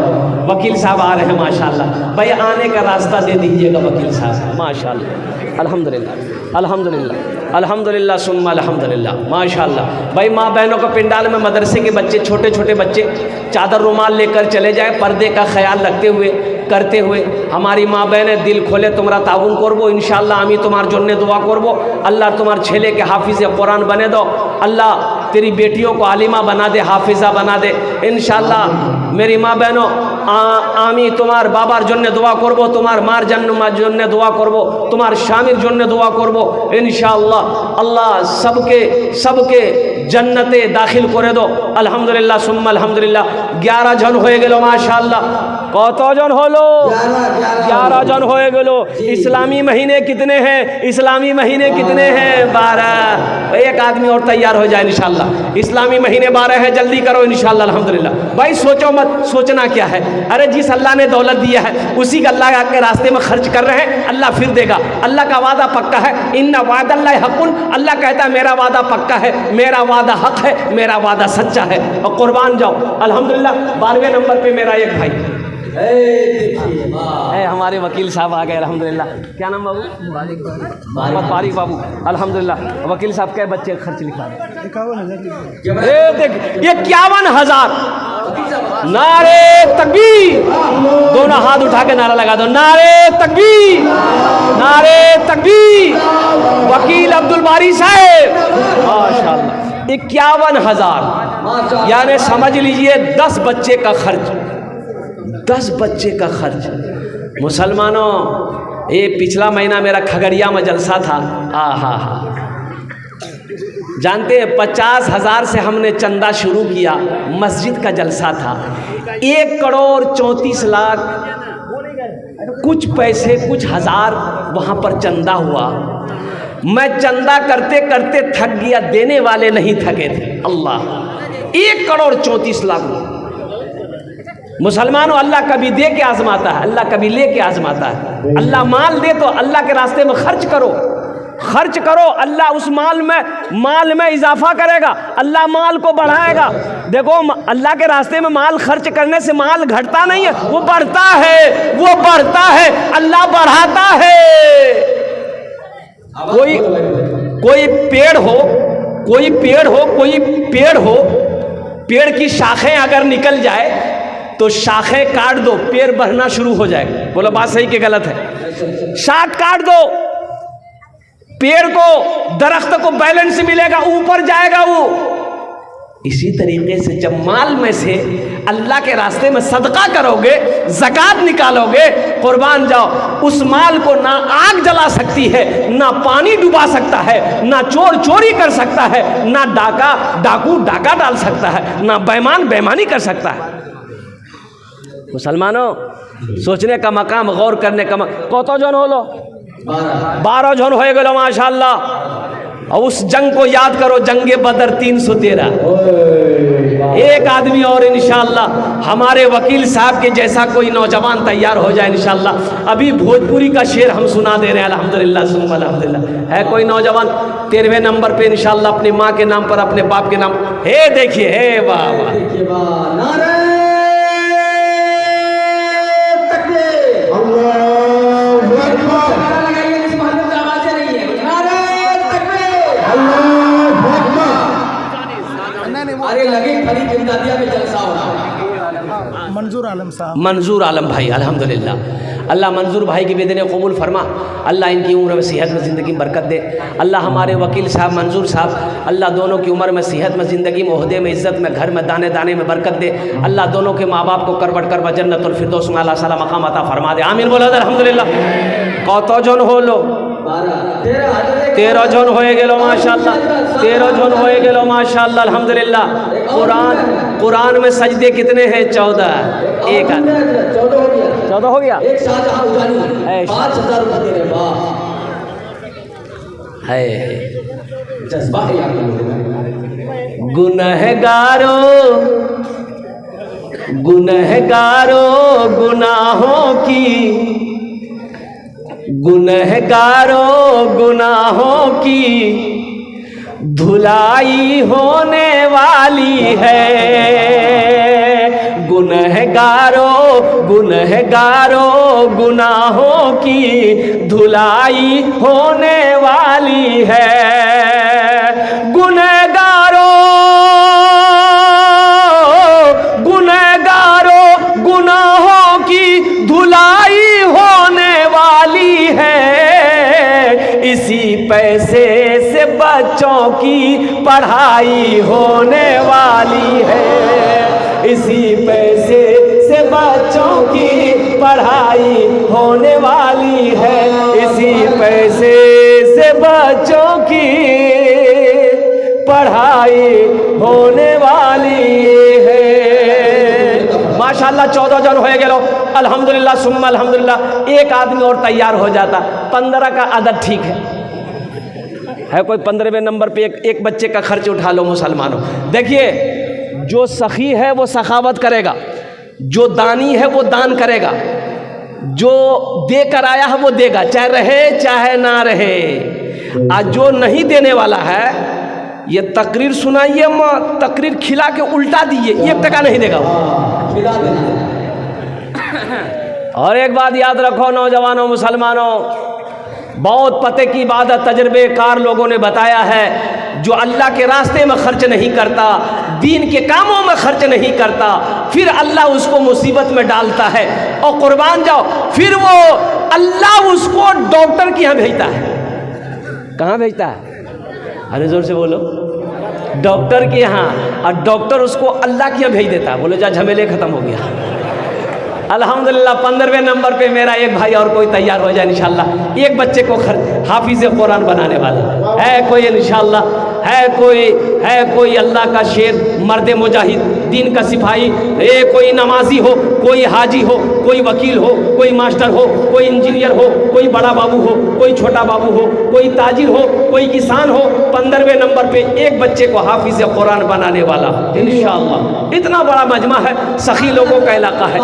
वकील साहब आ रहे हैं माशाल्लाह। भाई आने का रास्ता दे दीजिएगा वकील साहब माशाल्लाह। अल्हम्दुलिल्लाह, अल्हम्दुलिल्लाह, अल्हम्दुलिल्लाह सुम्मा अल्हम्दुलिल्लाह माशाल्लाह। भाई माँ बहनों को पिंडाल में मदरसे के बच्चे, छोटे छोटे बच्चे चादर रुमाल लेकर चले जाए, पर्दे का ख्याल रखते हुए करते हुए। हमारी माँ बहने दिल खोले तुम्हारा ताउन करबो इंशाल्लाह। आमी तुम्हार जन्ने दुआ करबो, अल्लाह तुम्हार छेले के हाफिज़ कुरान बने दो, अल्लाह तेरी बेटियों को आलिमा बना दे, हाफिज़ा बना दे इंशाल्लाह। मेरी माँ बहनों आमी तुम्हार बाबार जन्ने दुआ करबो, तुम्हार मार जन्ने दुआ करबो, तुम्हार शामिर जन्ने दुआ करबो इंशाल्लाह। अल्लाह सबके सबके जन्नते दाखिल करे दो। अल्हम्दुलिल्लाह सुम्मा अल्हम्दुलिल्लाह। 11 जन हो गेलो माशाल्लाह। कत जन होलो? 11 जन हो गेलो। इस्लामी महीने कितने हैं? इस्लामी महीने कितने हैं? 12। एक आदमी और तैयार हो जाए इंशाल्लाह। इस्लामी महीने 12 है, जल्दी करो इंशाल्लाह अल्हम्दुलिल्लाह। भाई सोचो मत, सोचना क्या है, अरे जिस अल्लाह ने दौलत दिया है उसी का अल्लाह के रास्ते में खर्च कर रहे हैं, अल्लाह फिर देगा। अल्लाह का वादा पक्का है, इन्ना वादल्लाहि हक़्क़ुन। अल्लाह कहता है मेरा वादा पक्का है, मेरा वादा हक है, मेरा वादा सच्चा है, और कुर्बान जाओ अल्हम्दुलिल्लाह। 12वें नंबर पे मेरा एक भाई हमारे वकील साहब आ गए अल्हम्दुलिल्लाह। क्या नाम बाबू? मोहम्मद बारिक बाबू। अल्हम्दुलिल्लाह वकील साहब के बच्चे खर्च लिखा है 51,000। नारे तकबीर, दोनों हाथ उठा के नारा लगा दो, नारे तकबीर, नारे तकबीर। वकील अब्दुल बारी साहब माशाअल्लाह 51,000, यानी समझ लीजिए 10 बच्चे का खर्च, 10 बच्चे का खर्च। मुसलमानों, ये पिछला महीना मेरा खगड़िया में जलसा था। हा जानते हैं 50,000 से हमने चंदा शुरू किया, मस्जिद का जलसा था। 1,34,00,000 कुछ पैसे कुछ हजार वहाँ पर चंदा हुआ। मैं चंदा करते करते थक गया, देने वाले नहीं थके थे। अल्लाह, 1,34,00,000। मुसलमानों, अल्लाह कभी दे के आजमाता है, अल्लाह कभी ले के आजमाता है। अल्लाह माल दे तो अल्लाह के रास्ते में खर्च करो, खर्च करो, अल्लाह उस माल में इजाफा करेगा, अल्लाह माल को बढ़ाएगा। देखो, अल्लाह के रास्ते में माल खर्च करने से माल घटता नहीं है, वो बढ़ता है, वो बढ़ता है, अल्लाह बढ़ाता है। कोई पेड़ हो, पेड़ की शाखें अगर निकल जाए तो शाखें काट दो, पेड़ बढ़ना शुरू हो जाएगा। बोलो बात सही कि गलत है? शाख काट दो, पेड़ को, दरख्त को बैलेंस मिलेगा, ऊपर जाएगा वो। इसी तरीके से जब माल में से अल्लाह के रास्ते में सदका करोगे, ज़कात निकालोगे, कुर्बान जाओ, उस माल को ना आग जला सकती है, ना पानी डुबा सकता है, ना चोर चोरी कर सकता है, ना डाकू डाका डाल सकता है, ना बेईमान बेईमानी कर सकता है। मुसलमानों, सोचने का मकाम, गौर करने का मकाम। कतो जन हो लो? 12 जन हो गए माशाअल्लाह। और उस जंग को याद करो, जंगे बदर 313। एक आदमी और इंशाअल्लाह हमारे वकील साहब के जैसा कोई नौजवान तैयार हो जाए इंशाअल्लाह। अभी भोजपुरी का शेर हम सुना दे रहे हैं, अल्हम्दुलिल्लाह सुम्मा अल्हम्दुलिल्लाह। है कोई नौजवान 13वें नंबर पे इंशाअल्लाह अपनी माँ के नाम पर, अपने बाप के नाम, हे देखिए, हे वाह वाह, मंजूर आलम भाई, अल्हम्दुलिल्लाह। अल्लाह मंजूर भाई की बेदने कबूल फरमा, अल्लाह इनकी उम्र में सेहत में ज़िंदगी में बरकत दे। अल्लाह हमारे वकील साहब मंजूर साहब, अल्लाह दोनों की उम्र में सेहत में, ज़िंदगी में, ओहदे में, इज़्ज़त में, घर में, दाने दाने में बरकत दे। अल्लाह दोनों के माँ बाप को करबट करबा जन्नतुल फिरदौस में अल्लाह ताला मकाम अता फरमा दे। आमीन बोलो अल्हम्दुलिल्लाह। कतो जन हो लो? 13 जन हो गेलो माशाअल्लाह, 13 जन हो गेलो माशाअल्लाह अल्हम्दुलिल्लाह। कुरान में सजदे कितने हैं? 14। एक आदमी 14 हो गया। गुनहगारो गुनाहों की धुलाई होने वाली है। गुनहगारों गुनाहों की धुलाई होने वाली है। गुनहगारों गुनाहों की धुलाई होने वाली है। इसी पैसे से बच्चों की पढ़ाई होने वाली है। इसी पैसे से बच्चों की पढ़ाई होने वाली है। इसी पैसे से बच्चों की पढ़ाई होने वाली है। माशाअल्लाह 14 जन हो गए, अल्हम्दुलिल्लाह सुम्मा अल्हम्दुलिल्लाह। एक आदमी और तैयार हो जाता, 15 का आदत ठीक है कोई 15वें नंबर पे एक बच्चे का खर्च उठा लो। मुसलमानों देखिए, जो सखी है वो सखावत करेगा, जो दानी है वो दान करेगा, जो दे कर आया है वो देगा, चाहे रहे चाहे ना रहे। आज जो नहीं देने वाला है, ये तकरीर सुनाइए, तकरीर खिला के उल्टा दीजिए, 1 टका नहीं देगा वो। और एक बात याद रखो नौजवानों, मुसलमानों, बहुत पते की इबादत तजर्बेकार लोगों ने बताया है, जो अल्लाह के रास्ते में खर्च नहीं करता, दीन के कामों में खर्च नहीं करता, फिर अल्लाह उसको मुसीबत में डालता है। और कुर्बान जाओ, फिर वो अल्लाह उसको डॉक्टर के यहाँ भेजता है। कहाँ भेजता है? अरे जोर से बोलो। डॉक्टर के यहाँ। और डॉक्टर उसको अल्लाह के यहाँ भेज देता है। बोलो जा, झमेले खत्म हो गया। अल्हम्दुलिल्लाह 15वें नंबर पे मेरा एक भाई और कोई तैयार हो जाए इंशाल्लाह। एक बच्चे को हाफिज़ कुरान बनाने वाला है कोई इंशाल्लाह, है कोई अल्लाह का शेर, मर्द मुजाहिद, दीन का सिपाही, कोई नमाजी हो, कोई हाजी हो, कोई वकील हो, कोई मास्टर हो, कोई इंजीनियर हो, कोई बड़ा बाबू हो, कोई छोटा बाबू हो, कोई ताजिर हो, कोई किसान हो। 15वें नंबर पे एक बच्चे को हाफिज़ कुरान बनाने वाला इंशाल्लाह। इतना बड़ा मजमा है, सखी लोगों का इलाका है।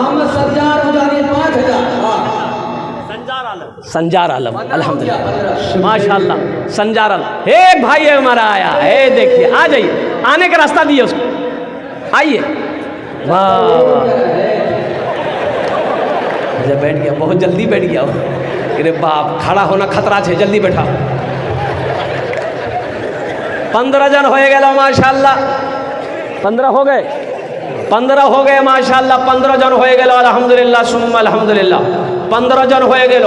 संजार आलम अल्हम्दुलिल्लाह माशाल्लाह। संजार आलम एक भाई है हमारा आया है, देखिए आ जाइए, आने का रास्ता दिए उसको, आइए। वाह जब बैठ गया, बहुत जल्दी बैठ गया। अरे बाप, खड़ा होना खतरा है, जल्दी बैठा। 15 जन हो गए माशाल्लाह। 15 हो गए, 15 हो गए माशाल्लाह। 15 जन हो गए अल्हम्दुलिल्लाह सुम्मा अल्हम्दुलिल्लाह। 15 जन हो गए।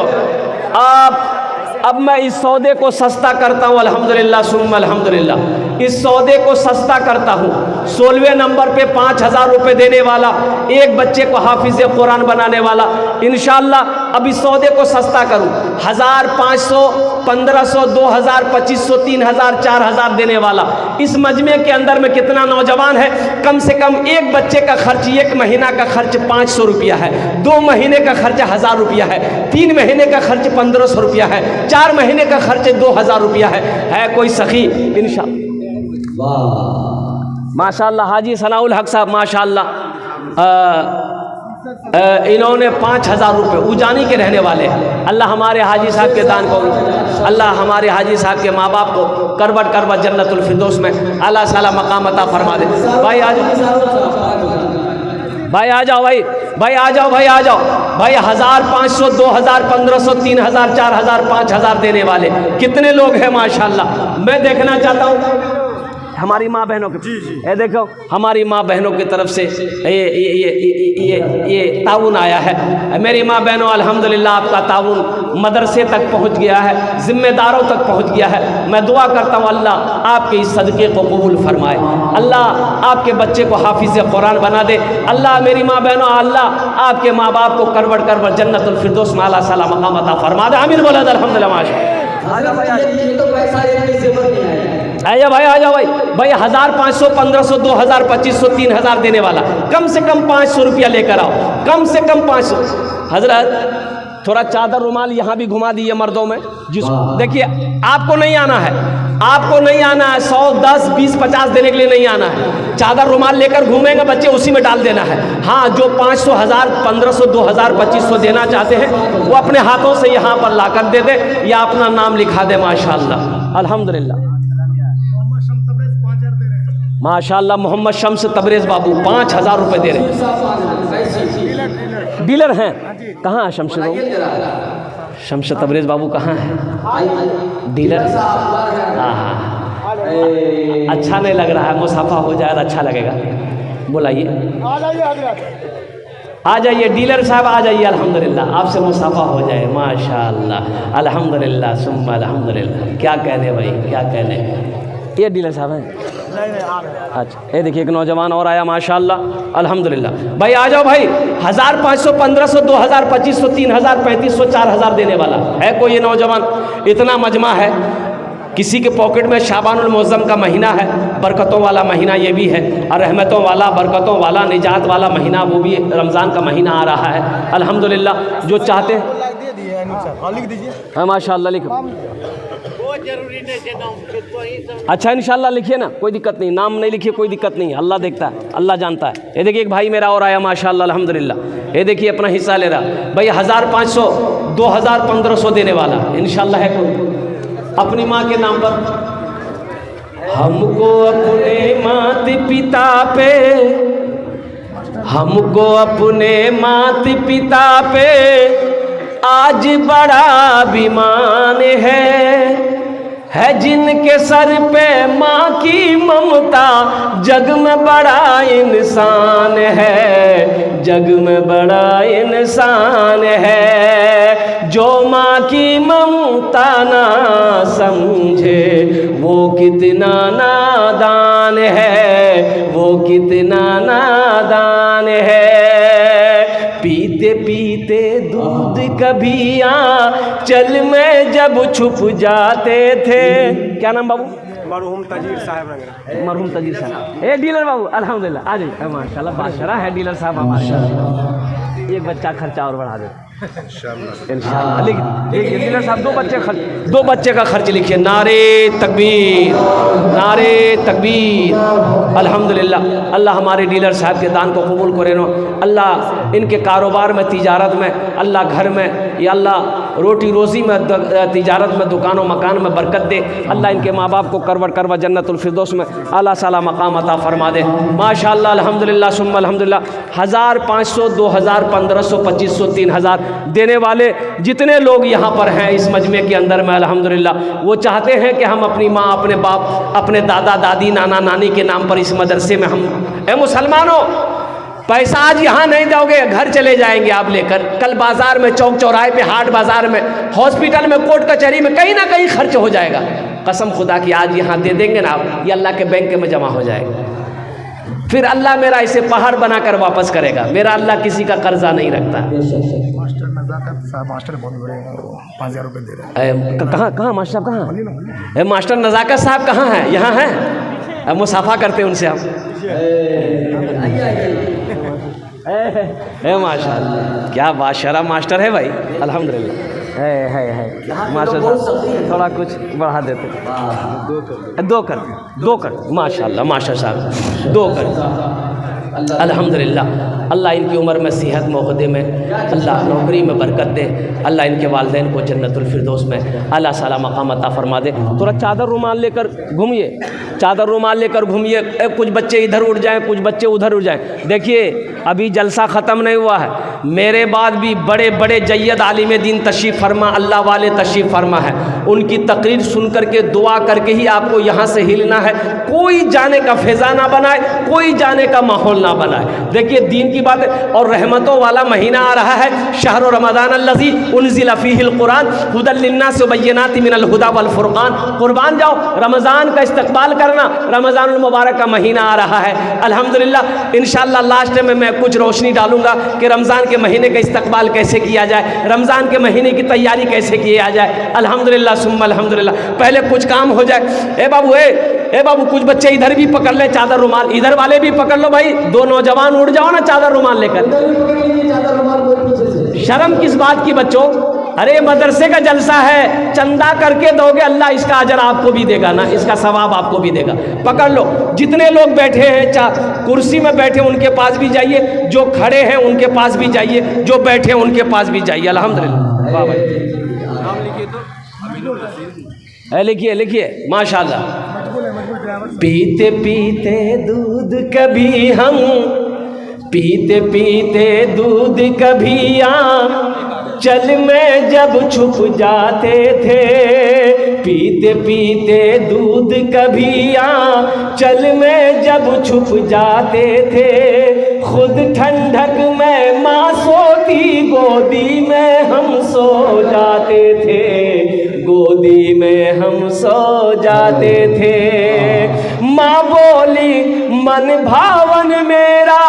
अब मैं इस सौदे को सस्ता करता हूँ अल्हम्दुलिल्लाह सुम्मा अल्हम्दुलिल्लाह। इस सौदे को सस्ता करता हूँ। 16वें नंबर पे 5000 रुपये देने वाला, एक बच्चे को हाफिज़ कुरान बनाने वाला इंशाल्लाह। अब इस सौदे को सस्ता करूँ, 1000, 500, 1500, 2000, 2500, 3000, 4000 देने वाला। इस मजमे के अंदर में कितना नौजवान है? कम से कम एक बच्चे का खर्च, एक महीना का खर्च 500 रुपया है, 2 महीने का खर्च 1000 रुपया है, 3 महीने का खर्च 1500 रुपया है, 4 महीने का खर्च 2000 रुपया है कोई सखी इंशाल्लाह। माशाल्लाह हाजी सनाउल हक साहब माशाल्लाह, इन्होंने 5000 रुपये, उजानी के रहने वाले हैं। अल्लाह हमारे हाजी साहब के दान को, अल्लाह हमारे हाजी साहब के माँ बाप को करबट करबट जन्नतुल फिरदौस में अल्लाह साला मकाम अता फरमा दे। भाई आ जाओ, भाई आ जाओ, भाई आ जाओ, भाई आ जाओ भाई। 1000, 500, 2000, 1500, 3000, 4000, 5000 देने वाले कितने लोग हैं माशाल्लाह। मैं देखना चाहता हूँ हमारी माँ बहनों के, ये देखो हमारी माँ बहनों की तरफ से ये ताउन आया है। मेरी माँ बहनों अल्हम्दुलिल्लाह आपका ताउन मदरसे तक पहुँच गया है, ज़िम्मेदारों तक पहुँच गया है। मैं दुआ करता हूँ अल्लाह आपके इस सदक़े को कबूल फरमाए, अल्लाह आपके बच्चे को हाफिज़ कुरान बना दे। अल्लाह मेरी माँ बहनों, अल्लाह आपके माँ बाप को करवट करवट जन्नतुल फिरदौस में अल्लाह साला मकाम अता फरमा दे। आमीन बोला अल्हम्दुलिल्लाह माशाअल्लाह। आजा भाई, आ जाओ भाई। 1000, 500, 1500, 2000, 2500, 3000 देने वाला कम से कम 500 रुपया लेकर आओ, कम से कम 500। हजरत थोड़ा चादर रुमाल यहाँ भी घुमा दिए मर्दों में, जिसको देखिए आपको नहीं आना है, आपको नहीं आना है। 100, 10, 20, 50 देने के लिए नहीं आना है। चादर रुमाल लेकर घूमेंगे बच्चे, उसी में डाल देना है। हाँ, जो 500, 1000, 1500, 2000, 2500 देना चाहते हैं वो अपने हाथों से यहाँ पर लाकर दे दे या अपना नाम लिखा दे माशाल्लाह अल्हम्दुलिल्लाह। माशाल्लाह मोहम्मद शम्स तबरेज़ बाबू 5000 रुपये दे रहे हैं। डीलर हैं? कहाँ है शम्स बाबू? शम्स तबरेज़ बाबू कहाँ है? डीलर। हाँ, अच्छा नहीं लग रहा है, मुसाफा हो जाए तो अच्छा लगेगा। बुलाइए, आ जाइए डीलर साहब, आ जाइए। अल्हम्दुलिल्लाह आपसे मुसाफा हो जाए माशाल्लाह अल्हम्दुलिल्लाह सुम्मा अल्हम्दुलिल्लाह। क्या कहने भाई, क्या कहने। ये डीलर साहब हैं? अच्छा, ये देखिए एक नौजवान और आया माशाल्लाह अल्हम्दुलिल्लाह। भाई आ जाओ भाई। 1000, 500, 1500, 2000, 2500, 3000, 3500, 4000 देने वाला है कोई ये नौजवान? इतना मजमा है। किसी के पॉकेट में शाबानुल मुअज़्ज़म का महीना है, बरकतों वाला महीना ये भी है, और रहमतों वाला, बरकतों वाला, निजात वाला महीना वो भी रमज़ान का महीना आ रहा है अल्हम्दुलिल्लाह। जो चाहते हैं हाँ माशाल्लाह लिखो। अच्छा इंशाल्लाह लिखिए ना, कोई दिक्कत नहीं। नाम नहीं लिखिए, कोई दिक्कत नहीं, अल्लाह देखता है, अल्लाह जानता है। ये देखिए एक भाई मेरा और आया माशाल्लाह अल्हम्दुलिल्लाह। ये देखिए अपना हिस्सा ले रहा भाई। 1000, 500, 2000, 1500 देने वाला इंशाल्लाह है कोई अपनी माँ के नाम पर। हमको अपने माता पिता पे, हमको अपने माता पिता पे आज बड़ा अभिमान है जिनके सर पे माँ की ममता, जग में बड़ा इंसान है, जग में बड़ा इंसान है। जो माँ की ममता ना समझे वो कितना नादान है, वो कितना नादान है। पीते पीते दूध कभी चल में जब छुप जाते थे। क्या नाम बाबू? मरहूम तजीर साहब। मरहूम तजीर साहब। ए डीलर बाबू, अल्हम्दुलिल्लाह आ जाइए। माशाल्लाह बादशाह है डीलर साहब हमारे। एक बच्चा खर्चा और बढ़ा देते इंशाअल्लाह। लिखिए डीलर साहब, दो बच्चे का खर्च लिखिए। नारे तकबीर, नारे तकबीर। अल्हम्दुलिल्लाह, अल्लाह हमारे डीलर साहब के दान को कबूल करे नो। अल्लाह इनके कारोबार में, तिजारत में, अल्लाह घर में, या अल्लाह रोटी रोज़ी में, तिजारत में, दुकानों मकान में बरकत दे। अल्लाह इनके माँ बाप को करवट जन्नतुल फिरदौस में आला साला मकाम अता फरमा दे। माशाअल्लाह अल्हम्दुलिल्लाह सुम्मा अल्हम्दुलिल्लाह। 1000, 500, 2000, 1500, 2500, 3000 देने वाले जितने लोग यहाँ पर हैं इस मजमे के अंदर में अल्हम्दुलिल्लाह, वो चाहते हैं कि हम अपनी माँ, अपने बाप, अपने दादा दादी, नाना नानी के नाम पर इस मदरसे में हम, ए मुसलमानों, पैसा आज यहाँ नहीं दोगे, घर चले जाएंगे आप लेकर। कल बाजार में, चौक चौराहे पे, हाट बाजार में, हॉस्पिटल में, कोर्ट कचहरी में, कहीं ना कहीं खर्च हो जाएगा। कसम खुदा की आज यहाँ दे देंगे ना आप, ये अल्लाह के बैंक में जमा हो जाएगा। फिर अल्लाह मेरा इसे पहाड़ बनाकर वापस करेगा। मेरा अल्लाह किसी का कर्जा नहीं रखता। मास्टर नज़ाकत साहब, मास्टर बहुत बड़े, 5000 रुपये दे रहे हैं। कहाँ मास्टर साहब कहाँ? मास्टर नज़ाकत साहब कहाँ हैं? यहाँ हैं, मुसाफा करते हैं उनसे हम। माशाअल्लाह, क्या बादशाह मास्टर है भाई, अल्हम्दुलिल्लाह। है मास्टर साहब, थोड़ा कुछ बढ़ा देते। दो कर माशाअल्लाह, मास्टर साहब 2 कर। अल्हम्दुलिल्लाह, अल्लाह इनकी उम्र में, सेहत में, ओहदे में, अल्लाह नौकरी में बरकत दे। अल्लाह इनके वालिदैन को जन्नतुल फिरदौस में आला साला मकाम अता फरमा दे। थोड़ा चादर रुमाल लेकर घूमिए, चादर रुमाल लेकर घूमिए। कुछ बच्चे इधर उड़ जाएं, कुछ बच्चे उधर उड़ जाएं। देखिए अभी जलसा ख़त्म नहीं हुआ है, मेरे बाद भी बड़े बड़े जय्यद आलिम दीन तशरीफ़ फरमा, अल्लाह वाले तशरीफ़ फरमा है। उनकी तकरीर सुन करके, दुआ करके ही आपको यहाँ से हिलना है। कोई जाने का फ़िज़ा ना बनाए, कोई जाने का माहौल ना बनाए। देखिए दीन की बात है, और रहमतों वाला महीना आ रहा है। शहर रमज़ान अल्लज़ी उन्ज़िला फ़ीहिल क़ुरान हुदल लिन्नास व बय्यिनाति मिनल हुदा वल फ़ुरक़ान। कुर्बान जाओ, रमज़ान का इस्तक़बाल करना। रमज़ानुल मुबारक का महीना आ रहा है अल्हम्दुलिल्लाह। इंशाअल्लाह लास्ट में मैं कुछ रोशनी डालूंगा कि रमज़ान के महीने का इस्तक़बाल कैसे किया जाए, रमज़ान के महीने की तैयारी कैसे किया जाए। अल्हम्दुलिल्लाह सुम्मा अल्हम्दुलिल्लाह। पहले कुछ काम हो जाए। ए बाबू कुछ बच्चे इधर भी पकड़ ले चादर रुमाल, इधर वाले भी पकड़ लो भाई। 2 नौजवान उड़ जाओ ना चादर रुमाल लेकर। शर्म किस बात की बच्चों? अरे मदरसे का जलसा है, चंदा करके दोगे, अल्लाह इसका अजर आपको भी देगा ना, इसका सवाब आपको भी देगा। पकड़ लो, जितने लोग बैठे हैं, कुर्सी में बैठे उनके पास भी जाइए, जो खड़े हैं उनके पास भी जाइए, जो बैठे हैं उनके पास भी जाइए। अल्हम्दुलिल्लाह। वाह भाई, लिखिए माशाअल्लाह। पीते पीते दूध कभी हम, पीते पीते दूध कभी चल में जब छुप जाते थे। पीते पीते दूध कभी चल में जब छुप जाते थे। खुद ठंडक में माँ सोती, गोदी में हम सो जाते थे, गोदी में हम सो जाते थे। माँ बोली मन भावन मेरा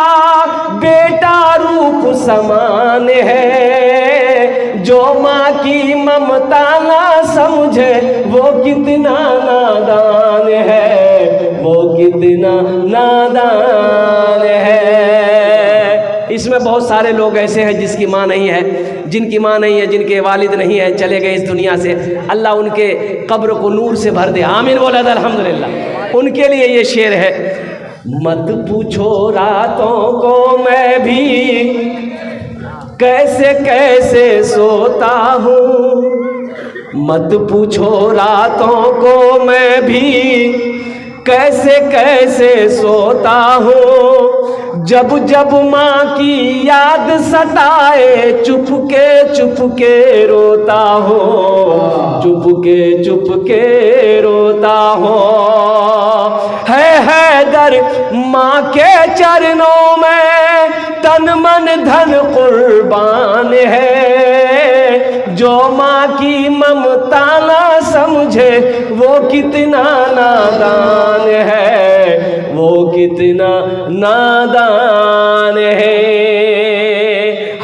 बेटा रूप समान है। जो माँ की ममता ना समझे वो कितना नादान है, वो कितना नादान है। इसमें बहुत सारे लोग ऐसे हैं जिसकी माँ नहीं है, जिनकी माँ नहीं है, जिनके वालिद नहीं है, चले गए इस दुनिया से। अल्लाह उनके कब्र को नूर से भर दे, आमीन बोला अल्हम्दुलिल्लाह। उनके लिए ये शेर है। मत पूछो रातों को मैं भी कैसे कैसे सोता हूँ, मत पूछो रातों को मैं भी कैसे कैसे सोता हूँ। जब जब माँ की याद सताए चुपके रोता हो, चुपके रोता हो। है दर माँ के चरणों में तन मन धन कुर्बान है। जो माँ की ममता ना समझे वो कितना नादान है, वो कितना नादान है।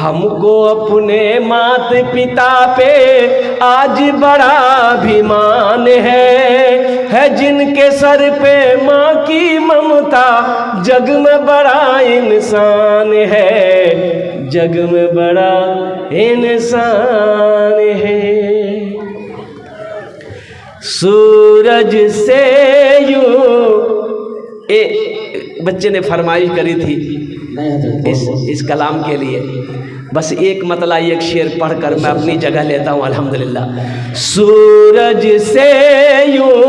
हमको अपने माता पिता पे आज बड़ा अभिमान है जिनके सर पे माँ की ममता जग में बड़ा इंसान है, जग में बड़ा इंसान है। सूरज से यूं बच्चे ने फरमाइश करी थी इस कलाम के लिए, बस एक मतला एक शेर पढ़कर मैं अपनी जगह लेता हूँ अल्हम्दुलिल्लाह। सूरज से यूं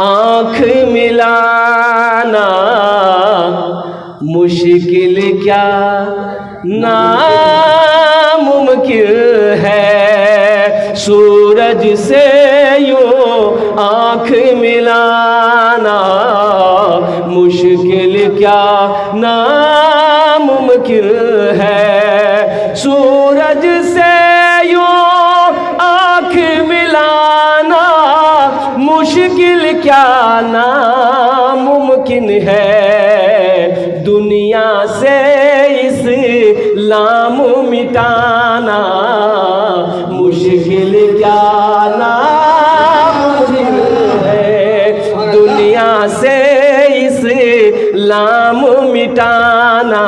आँख मिलाना मुश्किल क्या नामुमकिन है। सूरज से यूं आँख मिलाना मुश्किल क्या नामुमकिन है। सूरज से यूं आँख मिलाना मुश्किल क्या नामुमकिन है। दुनिया से इस्लाम मिटाना मुश्किल क्या नामुमकिन है। दुनिया से इस्लाम मिटाना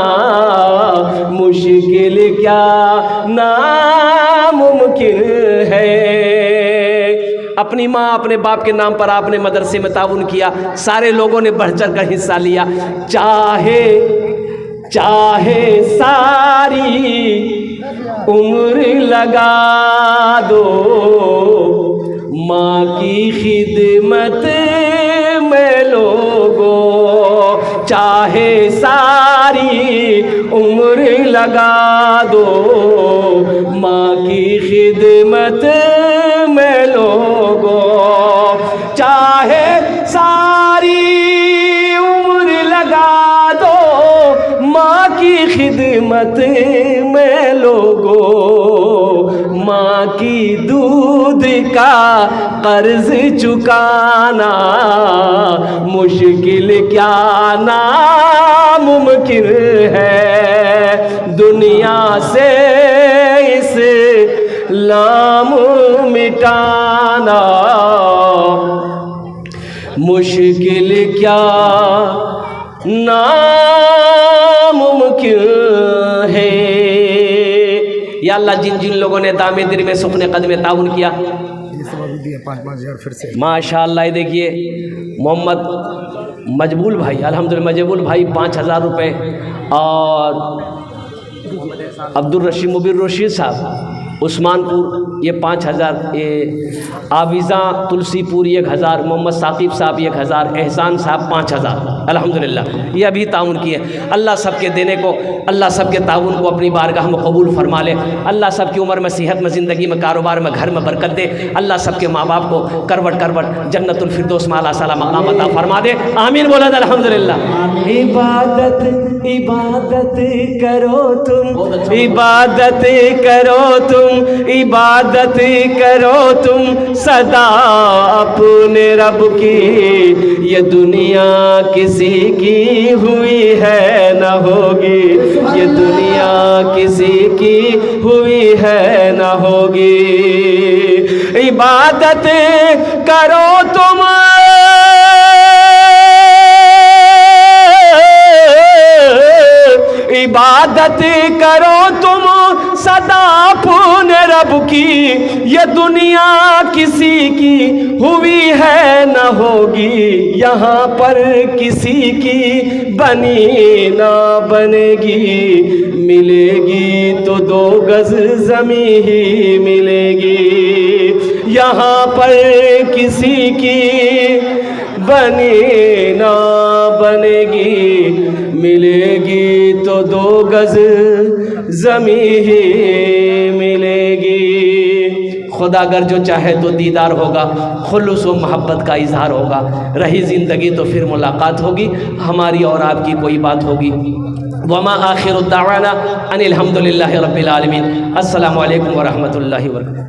मुश्किल क्या नामुमकिन है। अपनी माँ अपने बाप के नाम पर आपने मदरसे में ताउन किया, सारे लोगों ने बढ़ चढ़ कर हिस्सा लिया। चाहे सारी उम्र लगा दो माँ की खिदमत में लोगों। चाहे सारी उम्र लगा दो माँ की खिदमत में लोगों। चाहे सारी उम्र लगा दो माँ की खिदमत में लोगों। माँ की दूध का कर्ज चुकाना मुश्किल क्या नामुमकिन है। दुनिया से इस्लाम मिटाना मुश्किल क्या नामुमकिन है। या अल्लाह जिन जिन लोगों ने दामे दिल में सुखने कदम ताउन किया, ये सब अभी दिए 5-5 हज़ार फिर से। माशाअल्लाह। देखिए मोहम्मद मजबूल भाई, अल्हम्दुलिल्लाह मजबूल भाई 5,000 रुपये, और अब्दुल रशीद मुबीर रशीद साहब उस्मानपुर ये 5,000, ये आविज़ा तुलसीपुर 1,000, मोहम्मद साकिब साहब 1,000, एहसान साहब 5,000 अल्हम्दुलिल्लाह ये अभी ताउन किए। अल्लाह सबके देने को, अल्लाह सबके ताउन को अपनी बारगाह में कबूल फरमा ले। अल्लाह सबकी उम्र में, सेहत में, ज़िंदगी में, कारोबार में, घर में बरकत दे। अल्लाह सबके माँ बाप को करवट करवट जन्नतुल फिरदौस में आला साला मकाम अता फरमा दे। आमीन बोला अल्हम्दुलिल्लाह। इबादत इबादत करो तुम, इबादत करो तुम, इबादत करो तुम सदा अपने रब की। ये दुनिया किसी की हुई है न होगी, ये दुनिया किसी की हुई है न होगी। इबादत करो तुम, इबादत करो तुम सदा अपने रब की। ये दुनिया किसी की हुई है न होगी, यहाँ पर किसी की बनी ना बनेगी। मिलेगी तो 2 गज ज़मीं ही मिलेगी, यहाँ पर किसी की बनी ना बनेगी। मिलेगी तो 2 गज ज़मीं ही मिलेगी। खुदा अगर जो चाहे तो दीदार होगा, खुलूस व मोहब्बत का इजहार होगा। रही ज़िंदगी तो फिर मुलाकात होगी, हमारी और आपकी कोई बात होगी। वमा आखिरु दावाना अनिल हम्दुलिल्लाहि रब्बिल आलमीन। अस्सलामु अलैकुम व रहमतुल्लाहि व बरकातुहू।